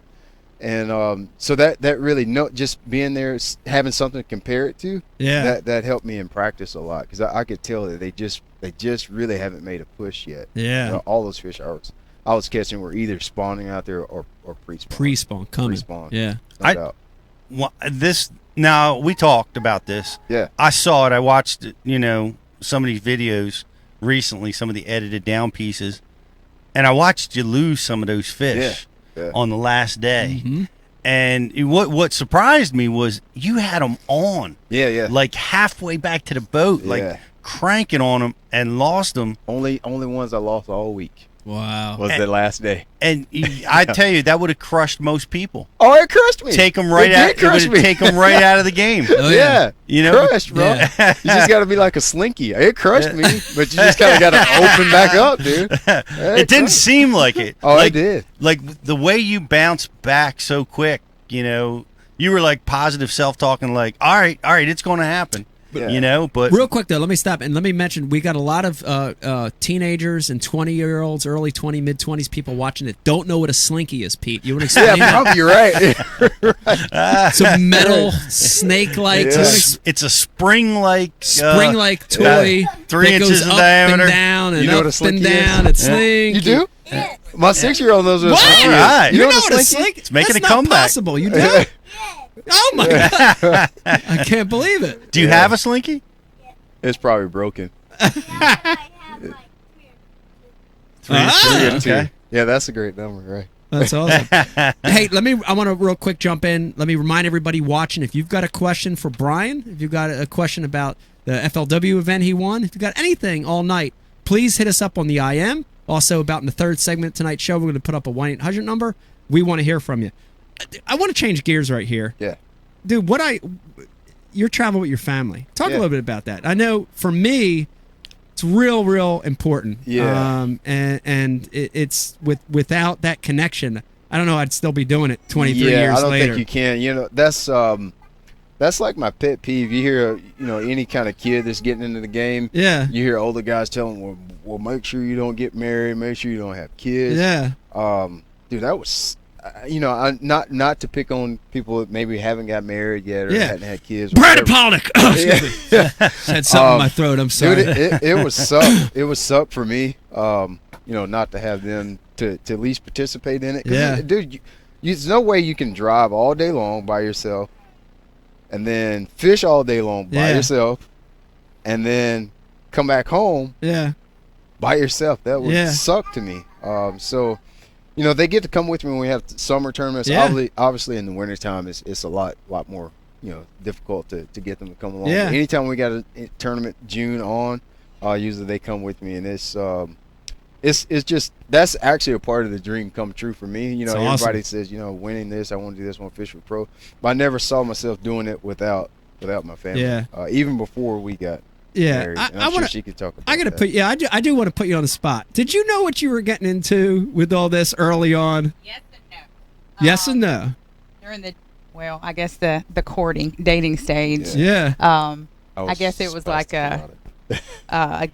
And so that really just being there, having something to compare it to, that helped me in practice a lot, because I could tell that they just really haven't made a push yet. Yeah. All those fish are I was catching were either spawning out there or pre-spawn. Pre-spawn coming. Pre-spawn. Yeah. No doubt. Now we talked about this. Yeah. I saw it. I watched, some of these videos recently, some of the edited down pieces, and I watched you lose some of those fish on the last day. Mm-hmm. And what surprised me was you had them on. Yeah. Like halfway back to the boat, like cranking on them, and lost them. Only ones I lost all week. Wow. Was the last day. And I tell you, that would have crushed most people. Oh, it crushed me. Take them right out. It would take them right out of the game. Oh, yeah. Crushed, bro. Yeah. You just got to be like a slinky. It crushed me, but you just kind of got to open back up, dude. It didn't seem like it. Oh, it did. Like the way you bounced back so quick, you were like positive self-talking, like, all right, it's going to happen. Yeah. But real quick though, let me stop and let me mention we got a lot of teenagers and 20-year-olds, early 20, mid 20s people watching that don't know what a slinky is. Pete, you want to explain? Yeah, probably you're right. It's a metal snake-like. It's a spring-like toy 3 that inches goes in up diameter. and down and You know up what a slinky and down. is? It's slinky. You do? Yes. My 6-year-old knows what a slinky is. Right. You know what a slinky? slinky? It's making That's a comeback. Not possible. You do? Oh my god! I can't believe it. Do you have a slinky? It's probably broken. Three and two. Okay. Yeah, that's a great number, right? That's awesome. Hey, I want to real quick jump in. Let me remind everybody watching, if you've got a question for Brian, if you've got a question about the FLW event he won, if you've got anything all night, please hit us up on the IM. Also, about in the third segment of tonight's show, we're going to put up a 1-800 number. We want to hear from you. I want to change gears right here. Yeah. Dude, you're traveling with your family. Talk a little bit about that. I know for me, it's real important. Yeah. And it's without that connection, I don't know. I'd still be doing it 23 years later. I don't think you can. That's like my pet peeve. You hear, any kind of kid that's getting into the game. Yeah. You hear older guys telling them, well, make sure you don't get married, make sure you don't have kids. Yeah. Dude, that was. Not to pick on people that maybe haven't got married yet or hadn't had kids. Brandon Pollock. Had something in my throat. I'm sorry. Dude, it was suck. It was suck for me. Not to have them to at least participate in it. Yeah. Dude, there's no way you can drive all day long by yourself, and then fish all day long by yourself, and then come back home. Yeah. By yourself. That would suck to me. So. They get to come with me when we have summer tournaments. Yeah. Obviously, in the wintertime, it's a lot more, difficult to get them to come along. Yeah. But anytime we got a tournament June on, usually they come with me, and it's just that's actually a part of the dream come true for me. Everybody awesome. says, winning this, I want to do this, I want to fish with pro, but I never saw myself doing it without my family. Yeah. Even before we got. Yeah, married. I'm sure she could talk about I got to that. put. Yeah, I do want to put you on the spot. Did you know what you were getting into with all this early on? Yes and no. Yes and no. During I guess the courting, dating stage. Yeah. I guess it was like a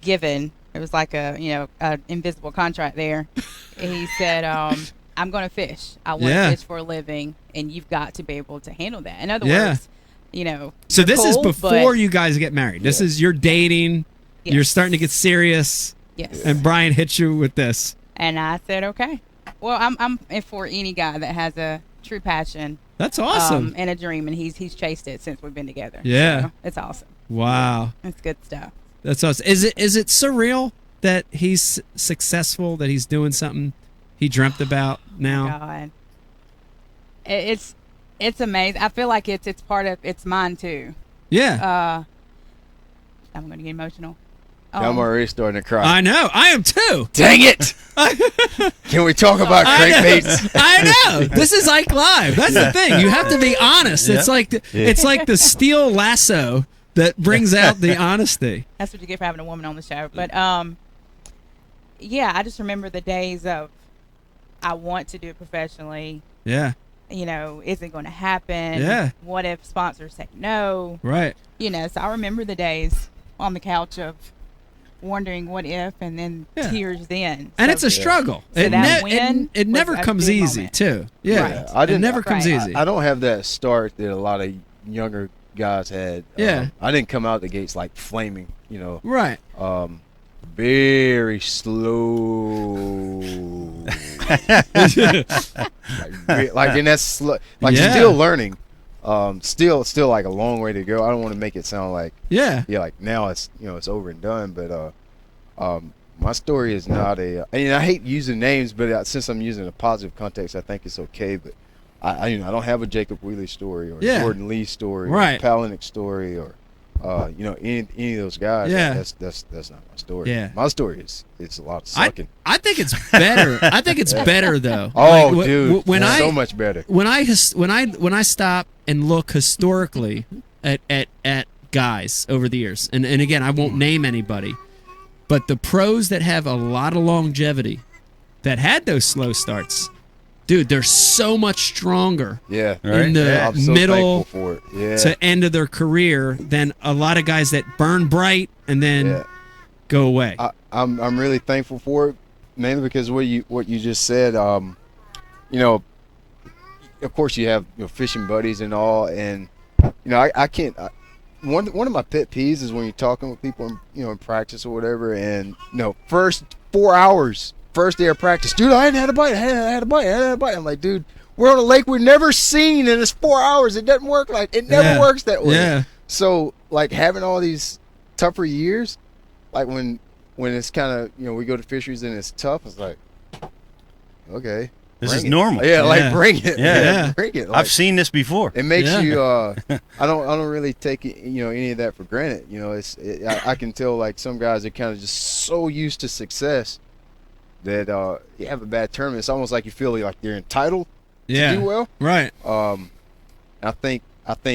given. It was like a invisible contract there. He said, "I'm going to fish. I want to fish for a living, and you've got to be able to handle that." In other words. So this is cool, before you guys get married. This is you're dating. Yes. You're starting to get serious. Yes. And Brian hits you with this. And I said, okay. Well, I'm for any guy that has a true passion. That's awesome. And a dream, and he's chased it since we've been together. Yeah. So it's awesome. Wow. It's good stuff. That's awesome. Is it surreal that he's successful, that he's doing something he dreamt about now? God. It's amazing. I feel like it's mine too. Yeah. I'm going to get emotional. I'm already starting to cry. I know. I am too. Dang it! Can we talk about crankbaits? I know. This is Ike Live. That's the thing. You have to be honest. It's like the steel lasso that brings out the honesty. That's what you get for having a woman on the show. But I just remember the days of I want to do it professionally. Yeah. Is it going to happen? Yeah. What if sponsors say no? Right. So I remember the days on the couch of wondering what if, and then tears then. And so, it's a struggle. So it never comes easy, too. Yeah. Right. It never comes easy. I don't have that start that a lot of younger guys had. Yeah. I didn't come out the gates like flaming, Right. very slow. And that's slow. Still learning. Still like a long way to go. I don't want to make it sound like like now it's it's over and done. But my story is not a. I hate using names, but since I'm using a positive context, I think it's okay. But I don't have a Jacob Wheeler story or Jordan Lee story, or a Palinick story, or any of those guys. That's not my story. Yeah. My story is it's a lot of sucking. I think it's better. I think it's better though. Oh, dude, so much better. When I stop and look historically at guys over the years, and again, I won't name anybody, but the pros that have a lot of longevity, that had those slow starts, dude, they're so much stronger in the middle to end of their career than a lot of guys that burn bright and then go away. I'm really thankful for it, mainly because what you just said. Of course you have fishing buddies and all, and I can't. One of my pet peeves is when you're talking with people in practice or whatever, and first 4 hours. First day of practice, dude, I hadn't had a bite. I had a bite. I'm like, dude, we're on a lake we've never seen, and it's 4 hours. It doesn't work it never works that way. Yeah. So, having all these tougher years, when it's kind of, we go to fisheries and it's tough, it's like, okay. This is normal. Yeah, bring it. Yeah. Bring it. I've seen this before. It makes you, I don't really take, any of that for granted. I can tell, some guys are kind of just so used to success that you have a bad tournament. It's almost like you feel like you're entitled to do well. Right. I think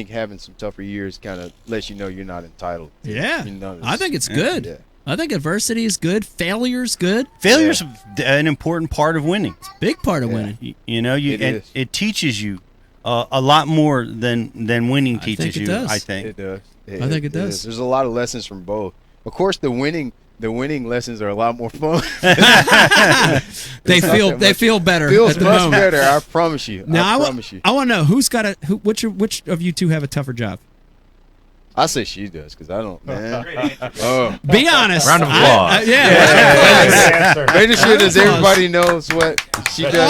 having some tougher years kind of lets you know you're not entitled. Yeah. I think it's good. Yeah. I think adversity is good. Failure's good. Failure's an important part of winning. It's a big part of winning. It teaches you a lot more than winning teaches you. I think it does. I think it does. There's a lot of lessons from both. Of course, the winning lessons are a lot more fun. They feel better. Feels at the much moment. better. I promise you. Now, I want to know which of you two have a tougher job. I say she does because I don't, man. Be honest. Round of applause. Making sure that everybody knows what she does.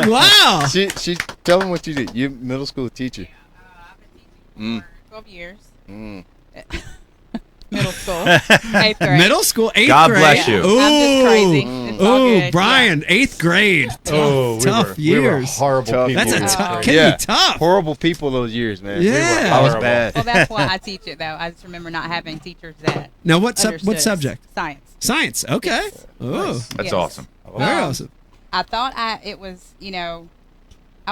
Wow. She tell them what you did. You're a middle school teacher. I've been for 12 years. Middle school, 8th grade. Middle school, 8th grade. God bless you. Ooh, I'm just crazy. It's all good. Brian, 8th grade. Tough years. We were horrible people. That's can be tough. Horrible people those years, man. Yeah. I was bad. Well, that's why I teach it, though. I just remember not having teachers that Now, what subject? Science. Science. Okay. Oh, that's awesome. Very awesome. I thought it was, I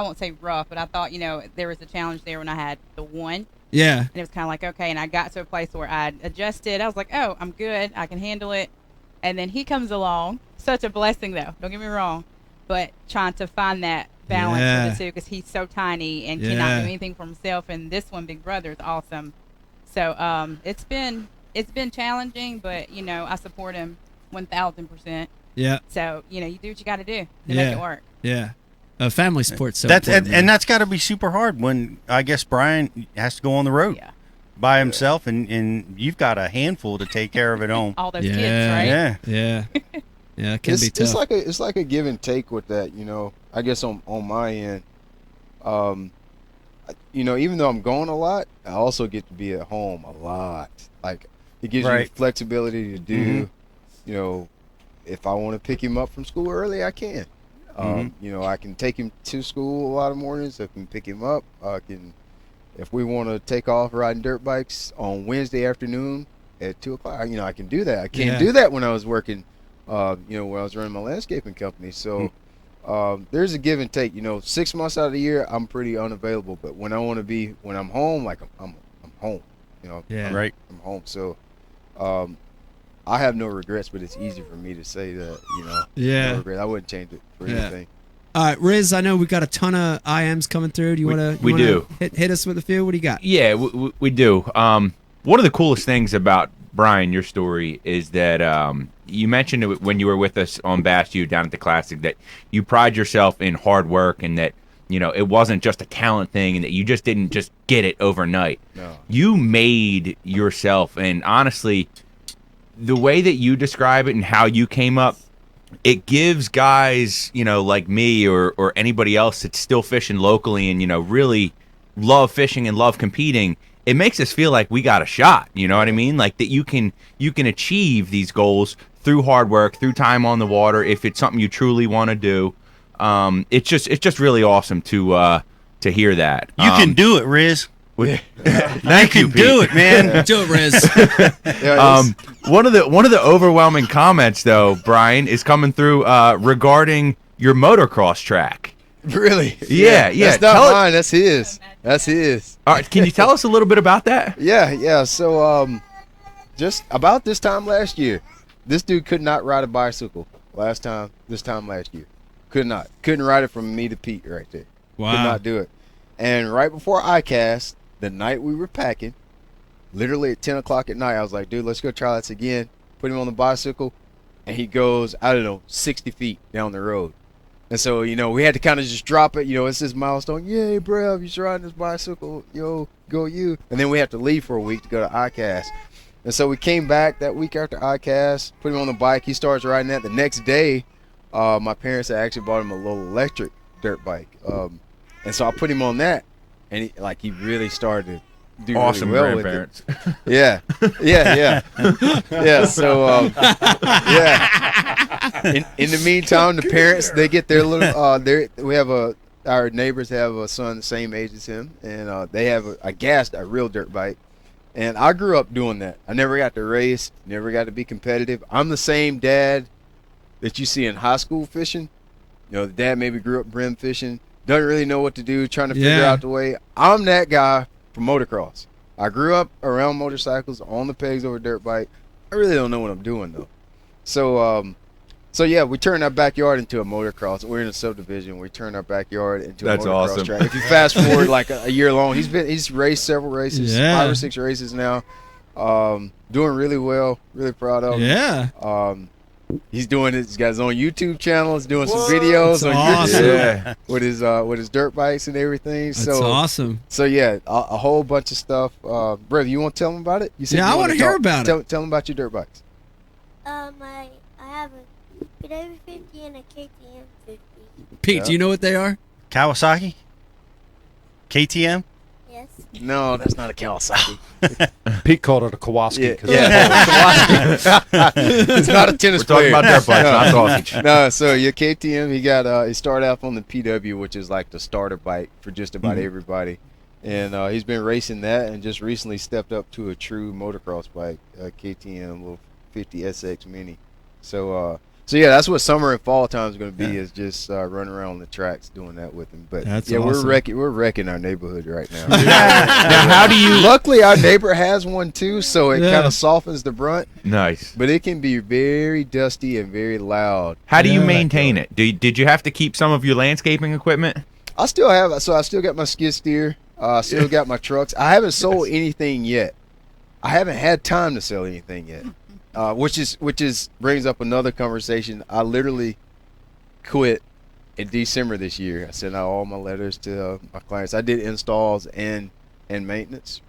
won't say rough, but I thought, there was a challenge there when I had the one. Yeah. And it was kind of like, okay, and I got to a place where I adjusted. I was like, oh, I'm good. I can handle it. And then he comes along. Such a blessing, though. Don't get me wrong. But trying to find that balance for the two because he's so tiny and cannot do anything for himself. And this one, Big Brother, is awesome. So it's been challenging, but, I support him 1,000%. Yeah. So, you do what you got to do to make it work. Yeah. Family sport's so that's important. and that's got to be super hard when I guess Brian has to go on the road by himself, and you've got a handful to take care of at home. All those kids, right? Yeah. It can be tough. It's like a give and take with that. I guess on my end, even though I'm going a lot, I also get to be at home a lot. Like it gives you flexibility to do. If I want to pick him up from school early, I can. I can take him to school a lot of mornings. I can pick him up. If we want to take off riding dirt bikes on Wednesday afternoon at 2:00, I can do that. I can't do that when I was working, when I was running my landscaping company. So there's a give and take. 6 months out of the year, I'm pretty unavailable. But when I want to be, when I'm home, I'm home. I'm home. So I have no regrets, but it's easy for me to say that, no regret. I wouldn't change it for anything. All right, Riz, I know we've got a ton of IMs coming through. Do you want to hit us with a few? What do you got? Yeah, we do. One of the coolest things about Brian, your story, is that you mentioned it when you were with us on Bass U down at the Classic that you pride yourself in hard work and that it wasn't just a talent thing and that you just didn't just get it overnight. No. You made yourself, and honestly, the way that you describe it and how you came up, it gives guys, like me or anybody else that's still fishing locally and, really love fishing and love competing. It makes us feel like we got a shot. You know what I mean? Like that you can achieve these goals through hard work, through time on the water, if it's something you truly want to do. It's just really awesome to hear that. You can do it, Riz. Thank you, Pete. Do it, man. Do it, Riz. One of the overwhelming comments, though, Brian, is coming through regarding your motocross track. Really? Yeah. That's not mine. That's his. That's his. All right, can you tell us a little bit about that? Yeah. So, just about this time last year, this dude could not ride a bicycle. This time last year, couldn't ride it from me to Pete right there. Wow. Could not do it. And right before I cast, the night we were packing, literally at 10 o'clock at night, I was like, dude, let's go try this again. Put him on the bicycle, and he goes, I don't know, 60 feet down the road. And so, we had to kind of just drop it. It's this milestone. Yay, bro, you're riding this bicycle. Yo, go you. And then we have to leave for a week to go to ICAST. And so we came back that week after ICAST, put him on the bike. He starts riding that. The next day, my parents had actually bought him a little electric dirt bike. And so I put him on that. And he really started to do awesome really well grandparents. with it. Yeah. So, In the meantime, the parents, they get their little, our neighbors have a son the same age as him, and they have a real dirt bike. And I grew up doing that. I never got to race, never got to be competitive. I'm the same dad that you see in high school fishing. The dad maybe grew up brim fishing, doesn't really know what to do, trying to figure out the way. I'm that guy for motocross. I grew up around motorcycles, on the pegs over a dirt bike. I really don't know what I'm doing, though. So yeah, we turned our backyard into a motocross. We're in a subdivision. We turned our backyard into a motocross track. If you fast forward like a year long, he's raced several races, 5 or 6 races now. Doing really well. Really proud of him. Yeah. He's got his own YouTube channel. He's doing some videos on YouTube with his dirt bikes and everything. That's awesome. So yeah, a whole bunch of stuff. Brother, you want to tell him about it? You said I want to hear about it. Tell him about your dirt bikes. I have a FLW 50 and a KTM 50. Pete, do you know what they are? Kawasaki? KTM? Yes. No, that's not a Kawasaki. Pete called it a Kawasaki. It's not a tennis player. We're talking about dirt bikes, not sausage. No, so your KTM, he started off on the PW, which is like the starter bike for just about everybody. And he's been racing that and just recently stepped up to a true motocross bike, KTM, little 50 SX Mini. So yeah, that's what summer and fall time is going to be, is just running around on the tracks doing that with him. But that's awesome. we're wrecking our neighborhood right now. Now, how do you? Luckily, our neighbor has one too, so it kind of softens the brunt. Nice. But it can be very dusty and very loud. How do you maintain it? Did you have to keep some of your landscaping equipment? I still got my skid steer. I still got my trucks. I haven't sold anything yet. I haven't had time to sell anything yet. Which brings up another conversation. I literally quit in December this year. I sent out all my letters to my clients. I did installs and maintenance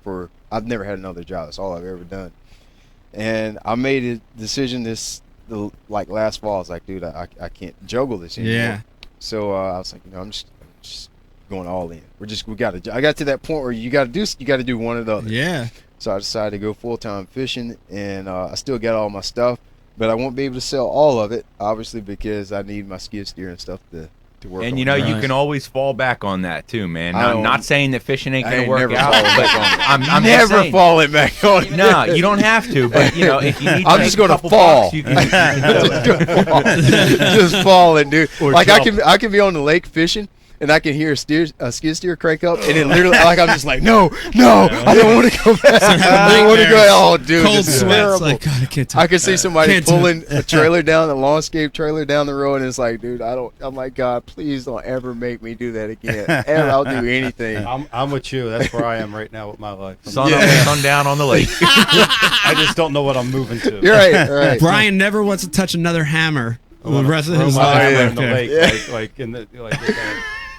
I've never had another job. That's all I've ever done. And I made a decision last fall. I was like, dude, I can't juggle this anymore. Yeah. So I was like, I'm just going all in. I got to that point where you got to do one or the other. Yeah. So I decided to go full-time fishing, and I still got all my stuff, but I won't be able to sell all of it, obviously, because I need my skid steer and stuff to work on. And you can always fall back on that too, man. I'm not saying that fishing ain't going to work out, but I'm never falling back on it. No, you don't have to, but if you need I'm just going to fall. You can just falling, dude. Like I can be on the lake fishing, and I can hear a skid steer crank up, and then literally, I'm just like, no, I don't want to go back. I don't want to go. Oh, dude, cold this is sweats. terrible. Like, God, I can't do I can see somebody Can't do pulling a trailer down, a lawnscape trailer down the road, and it's like, dude, I'm like, God, please don't ever make me do that again. Ever, I'll do anything. I'm with you. That's where I am right now with my life. sun down on the lake. I just don't know what I'm moving to. You're right. Brian never wants to touch another hammer the rest of his my life. hammer in the lake, like in the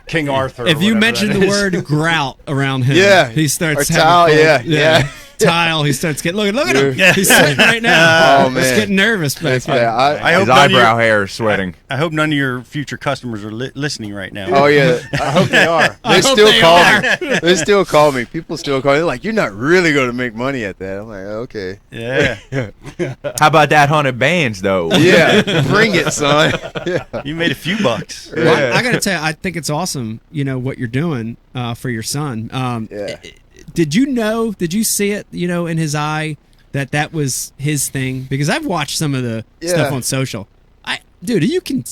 King Arthur. If you mention the word grout around him, he starts or towel, yeah. tile, he starts getting look at him. Yeah. He's sweating right now. Oh, man. He's getting nervous back It's there. bad. I hope His none of eyebrow hair is sweating. I hope none of your future customers are listening right now. Oh yeah, I hope they are. They still call me. They still call me. People still call me. They're like, "You're not really going to make money at that." I'm like, "Okay." Yeah. How about that 100 bands though? Yeah, bring it, son. Yeah. You made a few bucks. Well, I got to tell you, I think it's awesome. What you're doing for your son. Yeah. Did you see it? In his eye that was his thing, because I've watched some of the stuff on social. Dude, you can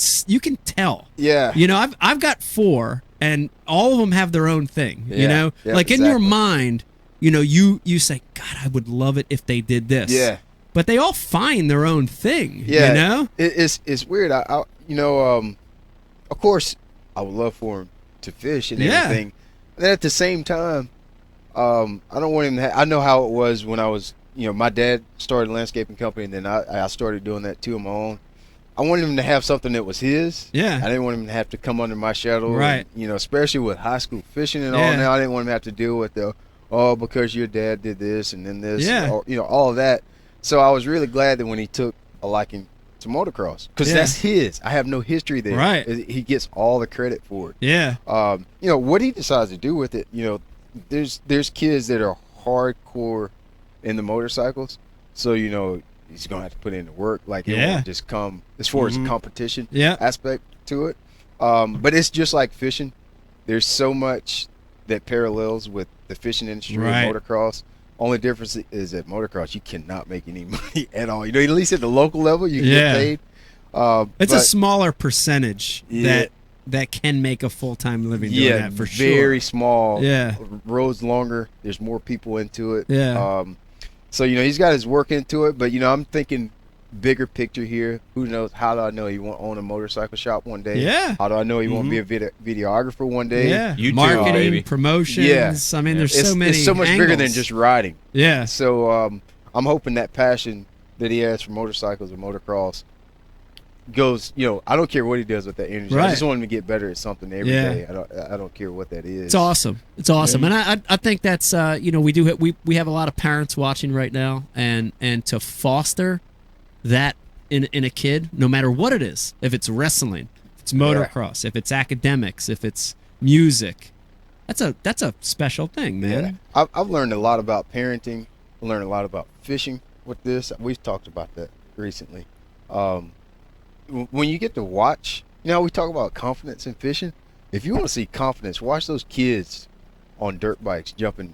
tell. Yeah. I've got 4, and all of them have their own thing. Yeah. Yeah, like in your exactly. mind, you say, God, I would love it if they did this. Yeah. But they all find their own thing. Yeah. It's weird. Of course, I would love for him to fish and everything. And then at the same time, I don't want him to I know how it was when I was, my dad started a landscaping company, and then I started doing that too on my own. I wanted him to have something that was his. Yeah. I didn't want him to have to come under my shadow. Right. And, especially with high school fishing and all Yeah. now, I didn't want him to have to deal with because your dad did this and then this. Yeah. Or, all of that. So I was really glad that when he took a liking to motocross, because that's his. I have no history there. Right. He gets all the credit for it. Yeah. What he decides to do with it, there's kids that are hardcore in the motorcycles, so he's gonna have to put in the work. Like it won't just come as far as competition aspect to it. But it's just like fishing. There's so much that parallels with the fishing industry and motocross. Only difference is at motocross you cannot make any money at all. At least at the local level you can get paid. It's a smaller percentage that can make a full-time living doing that for sure. Very small. Yeah. Roads longer. There's more people into it. Yeah. So he's got his work into it, but I'm thinking bigger picture here. Who knows? How do I know he won't own a motorcycle shop one day? Yeah. How do I know he won't be a videographer one day? Yeah. YouTube, Marketing, baby. promotions. Yeah. I mean, there's so many. It's so much bigger than just riding. Yeah. So I'm hoping that passion that he has for motorcycles and motocross goes. I don't care what he does with that energy. Right. I just want him to get better at something every day. I don't care what that is. It's awesome. It's awesome, and I think that's we have a lot of parents watching right now, and to foster that in a kid, no matter what it is, if it's wrestling, if it's motocross, if it's academics, if it's music, that's a special thing, man. Yeah. I've learned a lot about parenting. I learned a lot about fishing with this. We've talked about that recently. When you get to watch, we talk about confidence in fishing. If you want to see confidence, watch those kids on dirt bikes jumping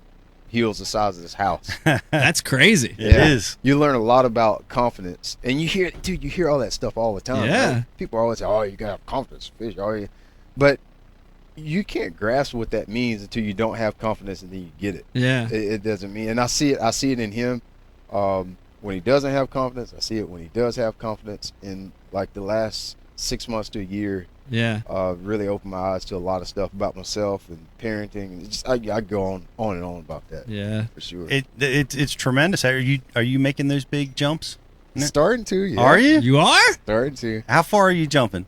hills the size of this house. That's crazy. It is. You learn a lot about confidence, and you hear all that stuff all the time. Yeah. Right? People always say, "Oh, you gotta have confidence to fish." But you can't grasp what that means until you don't have confidence, and then you get it. Yeah. It doesn't mean, and I see it in him. When he doesn't have confidence, I see it when he does have confidence. In like the last 6 months to a year, really opened my eyes to a lot of stuff about myself and parenting. It's just, I go on and on about that. Yeah, for sure. It's tremendous. Are you making those big jumps? Starting to. Yeah. Are you? You are starting to. How far are you jumping?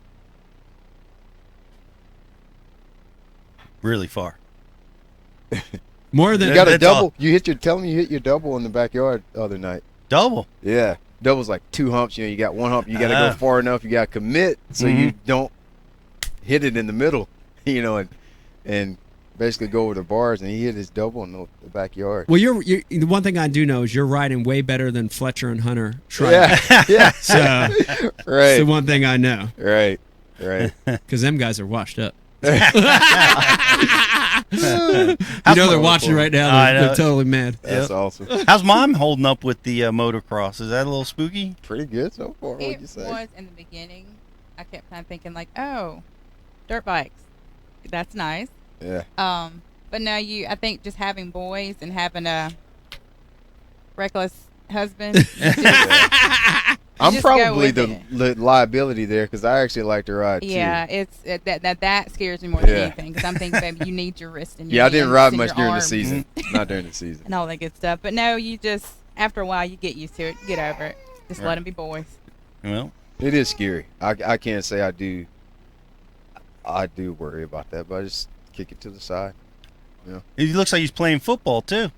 Really far. More than you got a that's double. all. You hit your double in the backyard the other night. Double. Yeah, double's like 2 humps. You got 1 hump. You got to go far enough. You got to commit so you don't hit it in the middle. And basically go over the bars. And he hit his double in the backyard. Well, you're the one thing I do know is you're riding way better than Fletcher and Hunter Schreiber. Yeah. So Right. it's the one thing I know. Right. Because them guys are washed up. How's they're watching right now. They're totally mad. That's awesome. How's mom holding up with the motocross? Is that a little spooky? Pretty good so far. It What'd you say? was in the beginning. I kept kind of thinking like, oh, dirt bikes, that's nice. Yeah. But no, I think just having boys and having a reckless husband. I'm just go probably with the liability there because I actually like to ride too. Yeah, that scares me more than anything because I'm thinking, baby, you need your wrist and your I didn't hands ride and much your during the arms season. Not during the season. and all that good stuff. But no, you just after a while you get used to it, get over it. Just let them be boys. Well, it is scary. I can't say I do worry about that, but I just kick it to the side. He looks like he's playing football too.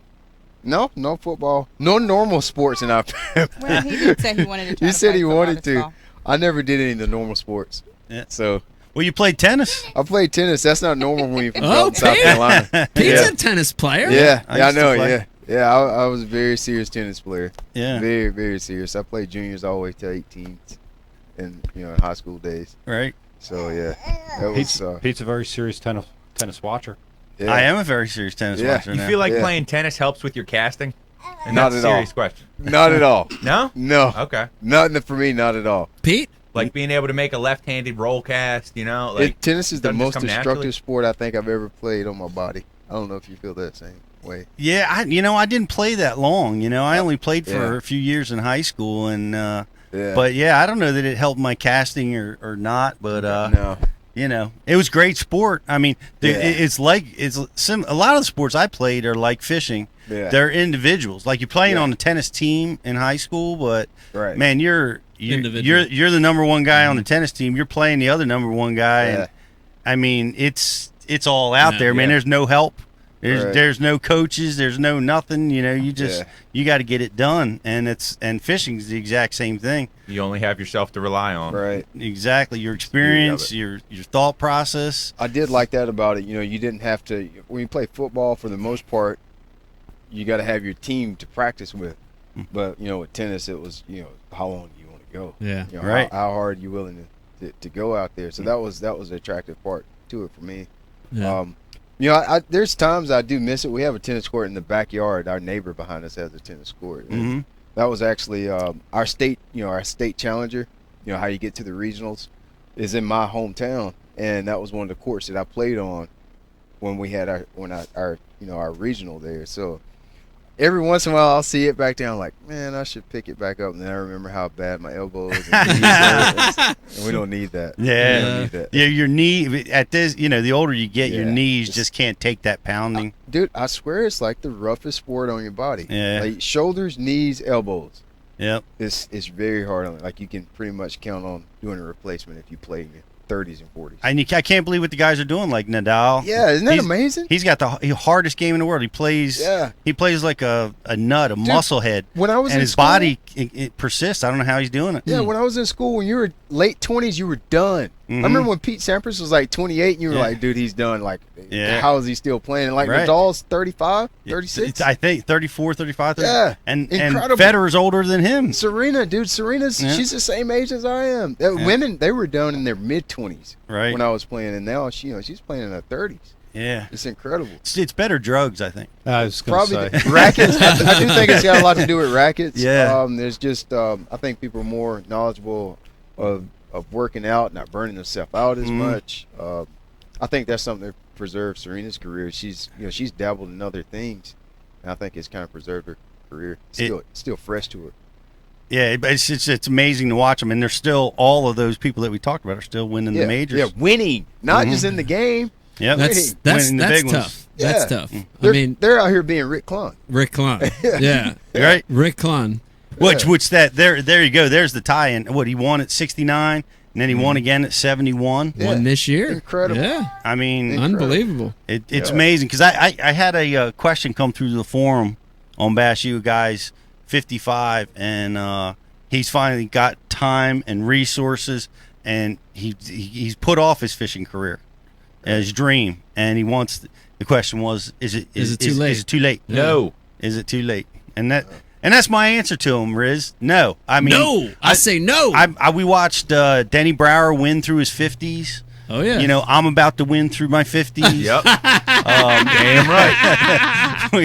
No football. No normal sports in our family. Well, he did say he wanted to try He to said play he football wanted this to. fall. I never did any of the normal sports. Yeah. So Well, you played tennis. I played tennis. That's not normal when you're from Oh, Belton, South Pete. Carolina. He's Yeah. a tennis player. Yeah, I I used to know. play. Yeah. I was a very serious tennis player. Yeah. Very, very serious. I played juniors all the way to 18s, in high school days. Right. So yeah, that Pete's, was. Pete's a very serious tennis watcher. Yeah. I am a very serious tennis Yeah. watcher You now. feel like Yeah. playing tennis helps with your casting? And Not that's at a all. serious question. Not at all. No? No. Okay. Nothing for me. Not at all. Pete? Like being able to make a left-handed roll cast, like Tennis is the doesn't just most come destructive naturally? sport I think I've ever played on my body. I don't know if you feel that same way. Yeah, I didn't play that long. I only played for Yeah. a few years in high school, and Yeah. but yeah, I don't know that it helped my casting or not. But No. it was great sport. I mean, Yeah. it's a lot of the sports I played are like fishing. Yeah. They're individuals. Like you're playing Yeah. on a tennis team in high school, but Right. man, you're Individual. you're the number one guy on the tennis team. You're playing the other number one guy, Yeah. and I mean, it's all out Yeah. there, man. Yeah. There's no help. Right. There's no coaches. There's no nothing. You just Yeah. you got to get it done, and fishing's the exact same thing. you only have yourself to rely on. Right. Exactly, your experience, it. your thought process. I did like that about it. You didn't have to. When you play football, for the most part, you got to have your team to practice with. But with tennis, it was how long do you want to go? Yeah. Right. How hard you willing to go out there? So that was the attractive part to it for me. Yeah. There's times I do miss it. We have a tennis court in the backyard. Our neighbor behind us has a tennis court. Mhm. That was actually our state challenger. How you get to the regionals is in my hometown, and that was one of the courts that I played on when we had our regional there. So every once in a while I'll see it back down, like, man, I should pick it back up, and then I remember how bad my elbows and knees were, and we don't need that. Yeah. We don't need that. Yeah, your knee at this, the older you get, your Yeah. knees just can't take that pounding. Dude, I swear it's like the roughest sport on your body. Yeah. Like shoulders, knees, elbows. Yep. It's very hard on it. Like you can pretty much count on doing a replacement if you play in your 30s and 40s. And I can't believe what the guys are doing, like Nadal. Yeah, isn't that He's- amazing? He's got the hardest game in the world. He plays. Yeah. He plays like a nut, a muscle head. When I was and in his school- body it persists. I don't know how he's doing it. Yeah, when I was in school, when you were late 20s, you were done. Mhm. I remember when Pete Sampras was like 28, and you were Yeah. like, dude, he's done. Like, Yeah. how is he still playing? And like Right. Nadal's 35, 36. It's, I think 34, 35. 30. Yeah, and incredible. Federer's older than him. Serena, dude, Serena's Yeah. she's the same age as I am. Women, they were done in their mid 20s Right. when I was playing, and now she's playing in her 30s. Yeah. It's incredible. It's better drugs, I think. I was going to Probably say. rackets. I do think it's got a lot to do with rackets. Yeah. There's just I think people are more knowledgeable of working out, not burning themselves out as much. I think that's something that preserved Serena's career. She's dabbled in other things, and I think it's kind of preserved her career. Still fresh to her. Yeah, but it's amazing to watch them, and they're still all of those people that we talked about are still winning the majors. Yeah, winning, not just in the game. Yep. That's Winning the big tough. ones. That's Yeah. tough. They're out here being Rick Clun. Rick Clun. Yeah. Right. Rick Clun. Which there you go. There's the tie-in. What, he won at 69, and then he won again at 71. Yeah. Won this year. Incredible. Yeah. I mean, Unbelievable. it's amazing because I had a question come through the forum on Bass U Guys 55, and he's finally got time and resources, and he's put off his fishing career, his dream, and he wants. The question was, is it too late? Is it too late? No. Is it too late? And that's my answer to him, Riz. No. I mean, No. I say no. we watched Denny Brower win through his 50s. Oh, yeah. I'm about to win through my 50s. Yep. Damn right.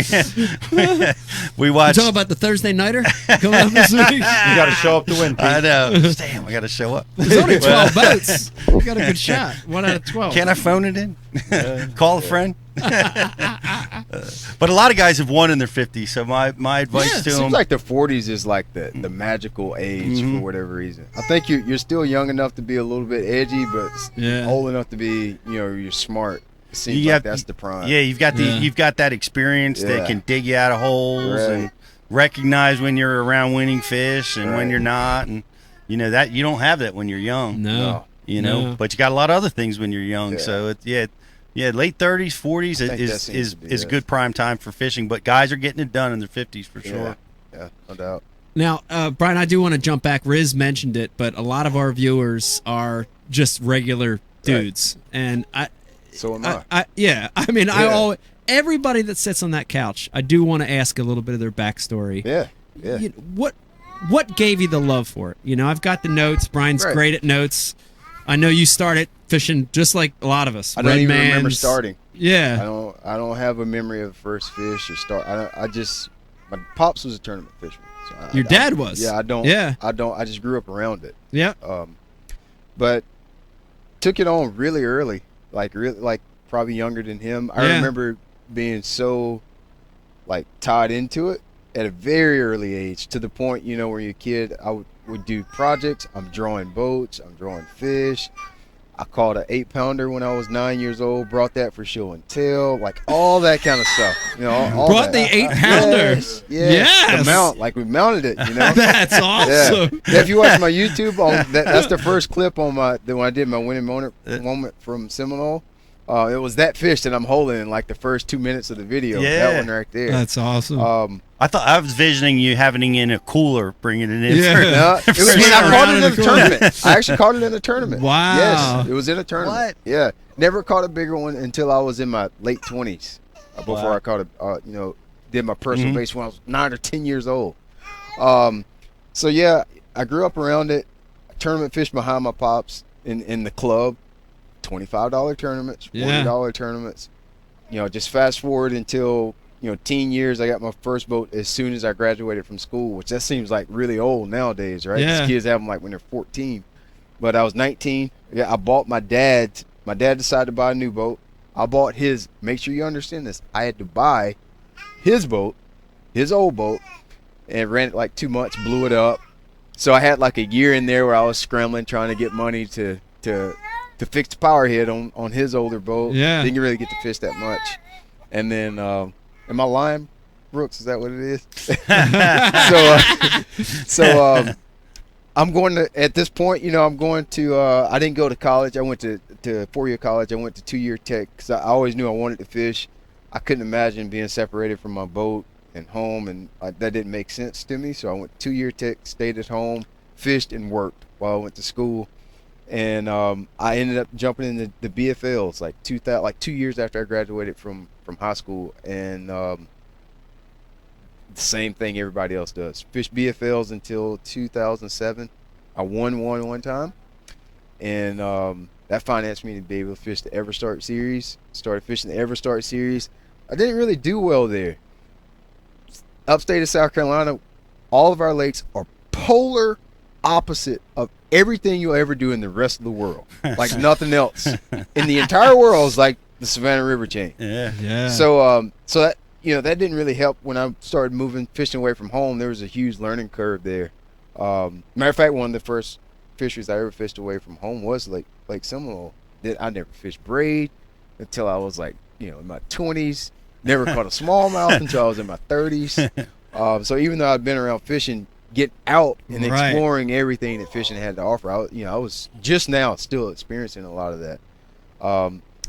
We You watched. talking about the Thursday nighter coming up this week? You got to show up to win, Pete. I know. Damn, I got to show up. There's only 12 boats. You got a good shot. 1 out of 12. Can I phone it in? Call a friend? But a lot of guys have won in their 50s, so my advice to It them. seems like the 40s is like the magical age for whatever reason. I think you're still young enough to be a little bit edgy, but Yeah. old enough to be you're smart. It seems You like have- that's the prime. Yeah, you've got Yeah. you've got that experience that Yeah. can dig you out of holes Right. and recognize when you're around winning fish and when Right. you're not, and that you don't have that when you're young. No. But you got a lot of other things when you're young. Yeah. So Yeah, late 30s, 40s I think that is seems to be is it. good prime time for fishing, but guys are getting it done in their 50s for sure. Yeah, no doubt. Now, Brian, I do want to jump back. Riz mentioned it, but a lot of our viewers are just regular dudes, and So am I. I mean, I always, everybody that sits on that couch, I do want to ask a little bit of their backstory. Yeah, yeah. You know, what gave you the love for it? You know, I've got the notes. Brian's Right. great at notes. I know you started fishing just like a lot of us. I don't even remember Redmans. starting. Yeah. I don't have a memory of the first fish or start. My pops was a tournament fisherman. So Your dad was. Yeah, I don't. Yeah. I just grew up around it. Yeah. But took it on really early, like probably younger than him. I Yeah. remember being so like tied into it at a very early age, to the point, you know, where you're a kid, I would do projects. I'm drawing boats. I'm drawing fish. I caught an 8-pounder when I was 9 years old. Brought that for show and tell, like all that kind of stuff. You know, all Brought that. the 8-pounder. Yes, yes. The mount, like we mounted it. You know, That's awesome. Yeah. If you watch my YouTube, that's the first clip on when I did my winning moment from Seminole. It was that fish that I'm holding in like the first 2 minutes of the video. Yeah. That one right there. That's awesome. I thought I was visioning you having it in a cooler, bringing it in. Yeah. No, it was, I caught it in a tournament. I actually caught it in a tournament. Wow. Yes, it was in a tournament. What? Yeah. Never caught a bigger one until I was in my late 20s. Before Wow. I caught did my personal base when I was 9 or 10 years old. So yeah, I grew up around it. I tournament fished behind my pops in the club. $25 tournaments, $40 tournaments. You know, just fast forward until, you know, teen years. I got my first boat as soon as I graduated from school, which that seems like really old nowadays, right? Yeah. These kids have them like when they're 14. But I was 19. Yeah, I bought my dad decided to buy a new boat. I bought his. Make sure you understand this. I had to buy his boat, his old boat, and ran it like 2 months, blew it up. So I had like a year in there where I was scrambling, trying to get money to fix the power head on his older boat. Yeah. Didn't really get to fish that much. And then, am I lying, Brooks? Is that what it is? I'm going to, at this point, you know, I'm going to, I didn't go to college. I went to 4-year college. I went to 2-year tech because I always knew I wanted to fish. I couldn't imagine being separated from my boat and home, and that didn't make sense to me. So I went to 2-year tech, stayed at home, fished, and worked while I went to school. And I ended up jumping into the BFLs like 2 years after I graduated from high school, and the same thing everybody else does. Fished BFLs until 2007. I won one time, and that financed me to be able to fish the EverStart series. Started fishing the EverStart series. I didn't really do well there. Upstate of South Carolina, all of our lakes are polar opposite of everything you'll ever do in the rest of the world. Like nothing else in the entire world is like the Savannah River chain. Yeah. So that, you know, that didn't really help when I started moving fishing away from home. There was a huge learning curve there. Matter of fact, one of the first fisheries I ever fished away from home was Lake Seminole. I never fished braid until I was like, you know, in my 20s. Never caught a smallmouth until I was in my 30s. So even though I'd been around fishing, get out and exploring everything that fishing had to offer, I was just now still experiencing a lot of that.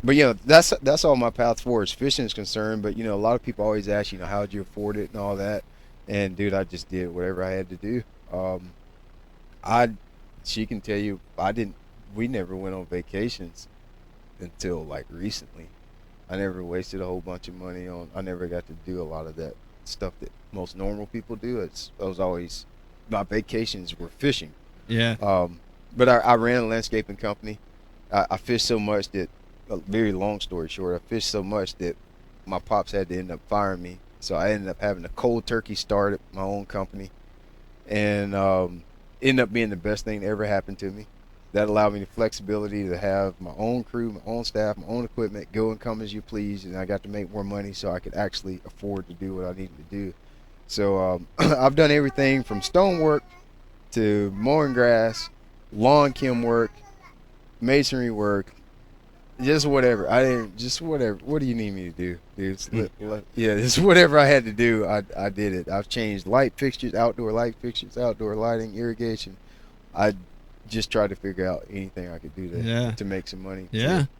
But you know, that's all my path forward as fishing is concerned. But you know, a lot of people always ask, you know, how'd you afford it and all that. And dude, I just did whatever I had to do. She can tell you, we never went on vacations until like recently. I never wasted a whole bunch of money I never got to do a lot of that stuff that most normal people do. It was always, my vacations were fishing. Yeah. But I ran a landscaping company. I fished so much that, a very long story short, I fished so much that my pops had to end up firing me. So I ended up having a cold turkey start at my own company, and ended up being the best thing that ever happened to me. That allowed me the flexibility to have my own crew, my own staff, my own equipment, go and come as you please, and I got to make more money so I could actually afford to do what I needed to do. So I've done everything from stonework to mowing grass, lawn chem work, masonry work, just whatever. Whatever. What do you need me to do, dude? Yeah, just whatever I had to do, I did it. I've changed light fixtures, outdoor light fixtures, outdoor lighting, irrigation. just tried to figure out anything I could do to make some money.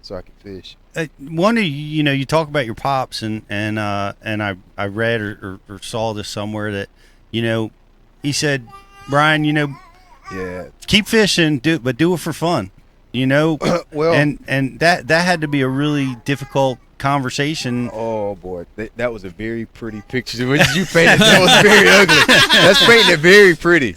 So I could fish. One of you talk about your pops, and I read or saw this somewhere that he said, Brian, keep fishing, but do it for fun. Well, and that had to be a really difficult conversation. Oh boy, that was a very pretty picture. What did you paint? That was very ugly. That's painting it very pretty.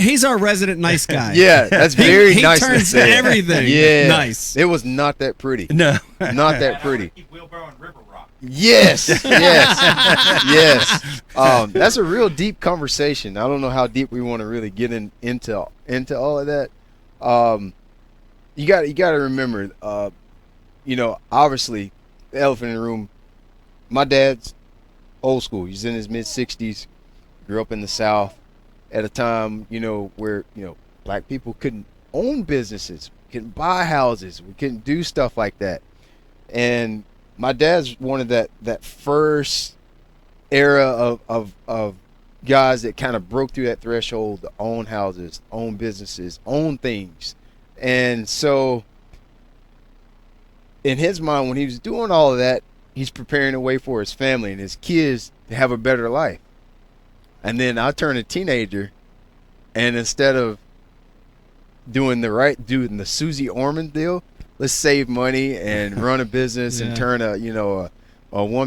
He's our resident nice guy. Yeah, that's very nice. He turns everything nice. It was not that pretty. No, not that pretty. Yes, yes. That's a real deep conversation. I don't know how deep we want to really get into all of that. You got to remember, obviously, the elephant in the room. My dad's old school. He's in his mid-60s. Grew up in the South at a time, where black people couldn't own businesses, couldn't buy houses, we couldn't do stuff like that. And my dad's one of that first era of guys that kind of broke through that threshold to own houses, own businesses, own things. And so in his mind, when he was doing all of that, he's preparing a way for his family and his kids to have a better life. And then I turned a teenager, and instead of doing the Susie Orman deal, let's save money and run a business and turn a $1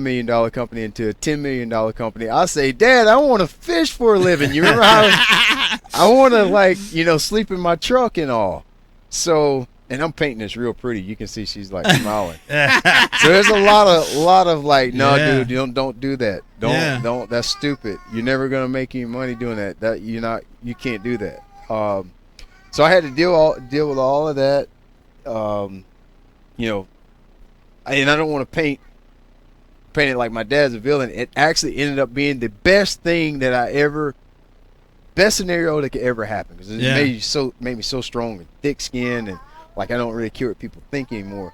million company into a $10 million company. I say, Dad, I want to fish for a living. You remember how I want to sleep in my truck and all. So, and I'm painting this real pretty. You can see she's like smiling. So there's a lot of like, no, dude, don't do that. Don't. That's stupid. You're never gonna make any money doing that. You can't do that. So I had to deal with all of that. And I don't want to paint it like my dad's a villain. It actually ended up being the best thing best scenario that could ever happen, because it made me so strong and thick skinned, and like I don't really care what people think anymore.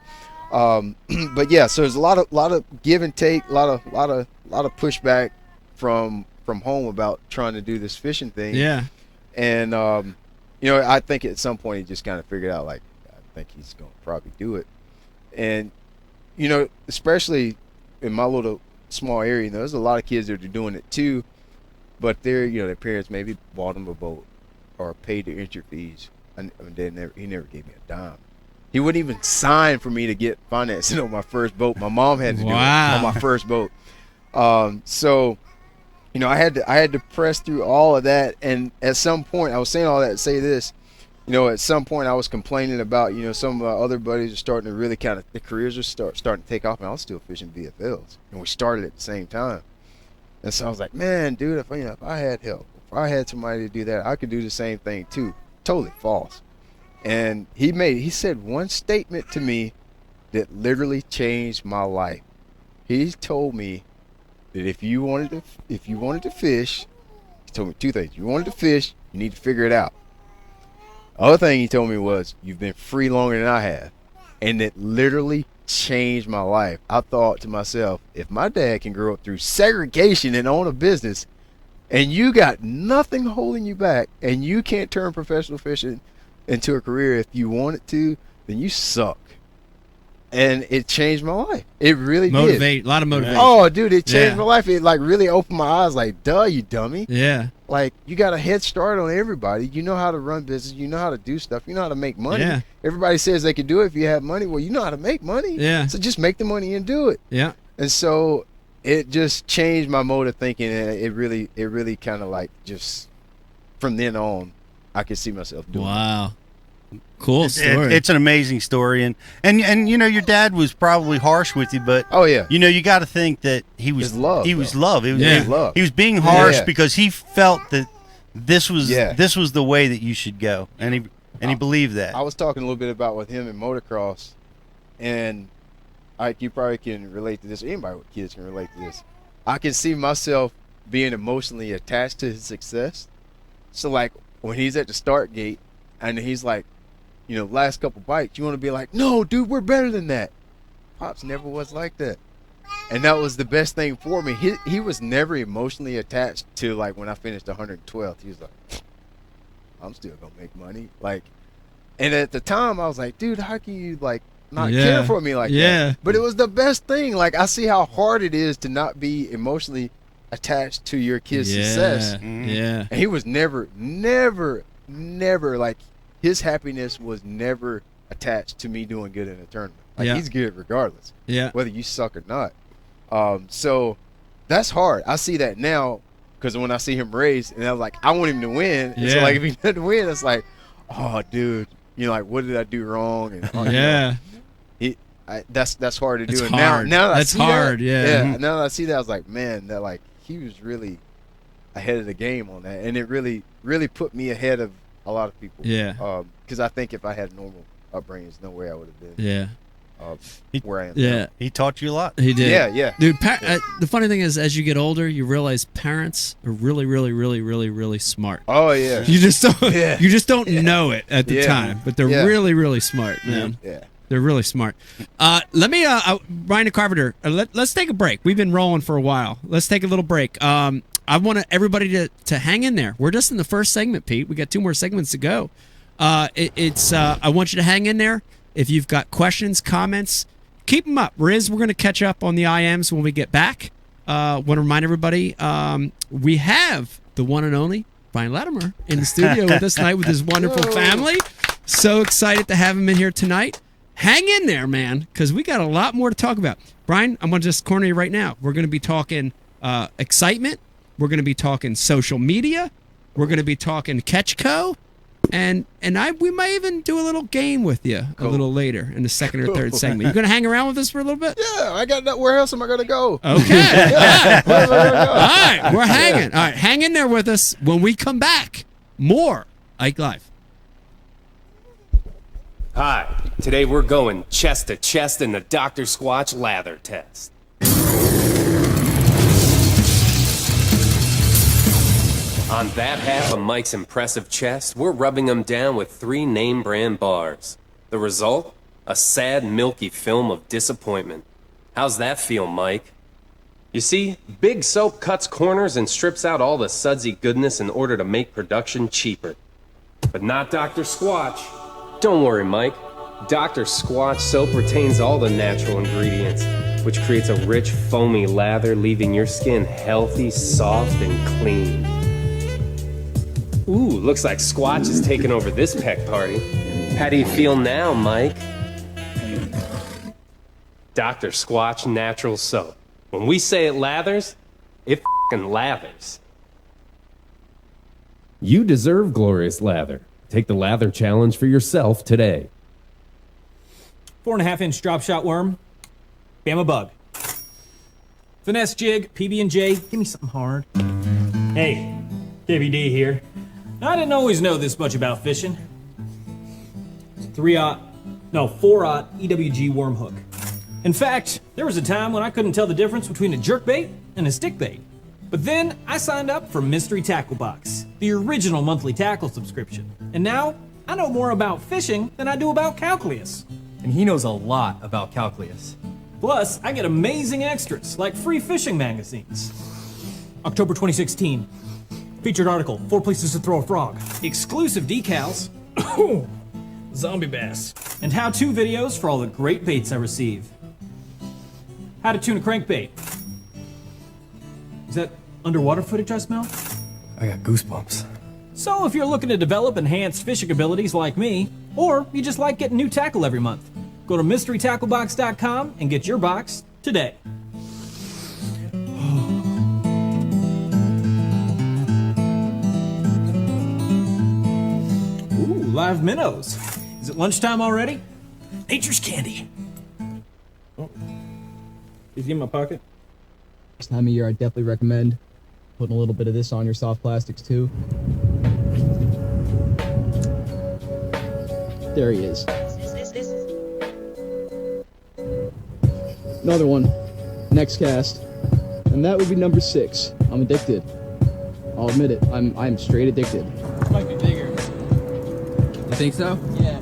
But yeah, so there's a lot of give and take, a lot of pushback from home about trying to do this fishing thing. Yeah. And I think at some point he just kind of figured out, like, I think he's gonna probably do it. And especially in my little small area, there's a lot of kids that are doing it too, but their parents maybe bought them a boat or paid their entry fees, and he never gave me a dime. He wouldn't even sign for me to get financing on my first boat. My mom had to do it on my first boat. So I had to press through all of that, and at some point, I was saying all that to say this. At some point I was complaining about, some of my other buddies are starting to really kind of, the careers are starting to take off, and I was still fishing VFLs, and we started at the same time. And so I was like, man, dude, if I had help, if I had somebody to do that, I could do the same thing too. Totally false. And he said one statement to me that literally changed my life. He told me that if you wanted to fish, he told me two things. If you wanted to fish, you need to figure it out. The other thing he told me was, you've been free longer than I have. And it literally changed my life. I thought to myself, if my dad can grow up through segregation and own a business, and you got nothing holding you back, and you can't turn professional fishing into a career if you want it to, then you suck. And it changed my life. It really did. A lot of motivation. Oh, dude, it changed my life. It really opened my eyes, like, duh, you dummy. Yeah. Like, you got a head start on everybody. You know how to run business. You know how to do stuff. You know how to make money. Yeah. Everybody says they can do it if you have money. Well, you know how to make money. Yeah. So just make the money and do it. Yeah. And so it just changed my mode of thinking, and it really kind of like just from then on, I could see myself doing it. Wow. Cool story. It's an amazing story, and your dad was probably harsh with you, but you got to think that he was love. He was being harsh because he felt that this was the way that you should go, and he believed that. I was talking a little bit about with him in motocross, and you probably can relate to this. Anybody with kids can relate to this. I can see myself being emotionally attached to his success. So like when he's at the start gate and he's like, last couple bites, you want to be like, no, dude, we're better than that. Pops never was like that. And that was the best thing for me. He was never emotionally attached to, like, when I finished 112th. He was like, I'm still gonna make money. Like, and at the time I was like, dude, how can you like not care for me like that? But it was the best thing. Like, I see how hard it is to not be emotionally attached to your kid's success. And he was never like, his happiness was never attached to me doing good in a tournament. Like, he's good regardless. Whether you suck or not. So that's hard. I see that now because when I see him race, and I'm like, I want him to win. And so like, if he doesn't win, it's like, oh, dude, you know, like, what did I do wrong? And you know, that's hard to do. And hard. now that that's I see hard. that, now that I see that, I was like, man, that like, he was really ahead of the game on that, and it really put me ahead of a lot of people. Because I think if I had normal upbringing, there's no way I would have been. Where I am. Now. He taught you a lot. He did. Yeah. Dude, the funny thing is, as you get older, you realize parents are really, really, really, really, really smart. Oh yeah. You just don't. You just don't know it at the time, but they're really, really smart, man. They're really smart. Let me, Brian the Carpenter. Let's take a break. We've been rolling for a while. Let's take a little break. I want everybody to hang in there. We're just in the first segment, Pete. We got 2 more segments to go. I want you to hang in there. If you've got questions, comments, keep them up. Riz, we're going to catch up on the IMs when we get back. Want to remind everybody, we have the one and only Brian Latimer in the studio with us tonight with his wonderful family. So excited to have him in here tonight. Hang in there, man, because we got a lot more to talk about. Brian, I'm going to just corner you right now. We're going to be talking excitement. We're going to be talking social media. We're going to be talking Catchco. And we might even do a little game with you a little later in the second or third segment. You going to hang around with us for a little bit? Yeah, I got that. Where else am I going to go? Okay. All right, we're hanging. All right, hang in there with us. When we come back, more Ike Live. Hi, today we're going chest to chest in the Dr. Squatch lather test. On that half of Mike's impressive chest, we're rubbing him down with 3 name brand bars. The result? A sad, milky film of disappointment. How's that feel, Mike? You see, Big Soap cuts corners and strips out all the sudsy goodness in order to make production cheaper. But not Dr. Squatch. Don't worry, Mike. Dr. Squatch soap retains all the natural ingredients, which creates a rich, foamy lather, leaving your skin healthy, soft, and clean. Ooh, looks like Squatch is taking over this peck party. How do you feel now, Mike? Dr. Squatch Natural Soap. When we say it lathers, it f***ing lathers. You deserve glorious lather. Take the lather challenge for yourself today. 4.5-inch drop shot worm, Bama bug. Finesse jig, PB&J, give me something hard. Hey, KBD here. I didn't always know this much about fishing. 4-aught EWG worm hook. In fact, there was a time when I couldn't tell the difference between a jerkbait and a stickbait. But then I signed up for Mystery Tackle Box, the original monthly tackle subscription. And now I know more about fishing than I do about calculus. And he knows a lot about calculus. Plus, I get amazing extras like free fishing magazines. October 2016. Featured article, 4 places to throw a frog. Exclusive decals. Zombie bass. And how-to videos for all the great baits I receive. How to tune a crankbait. Is that underwater footage I smell? I got goosebumps. So if you're looking to develop enhanced fishing abilities like me, or you just like getting new tackle every month, go to mysterytacklebox.com and get your box today. Live minnows. Is it lunchtime already? Nature's candy. Oh. Is he in my pocket? This time of year, I definitely recommend putting a little bit of this on your soft plastics too. There he is. Another one. Next cast. And that would be number 6. I'm addicted. I'll admit it. I'm straight addicted. Might be bigger. You think so? Yeah.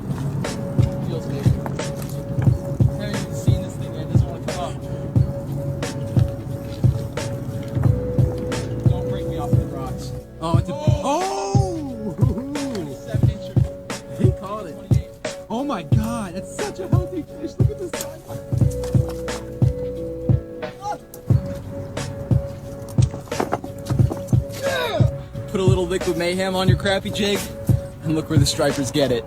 Feels big. I haven't even seen this thing yet. It doesn't want to come up. Don't break me off the rocks. Oh, it's a... Oh! put a little liquid mayhem on your crappie jig, and look where the stripers get it.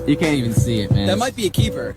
You can't even see it, man. That might be a keeper.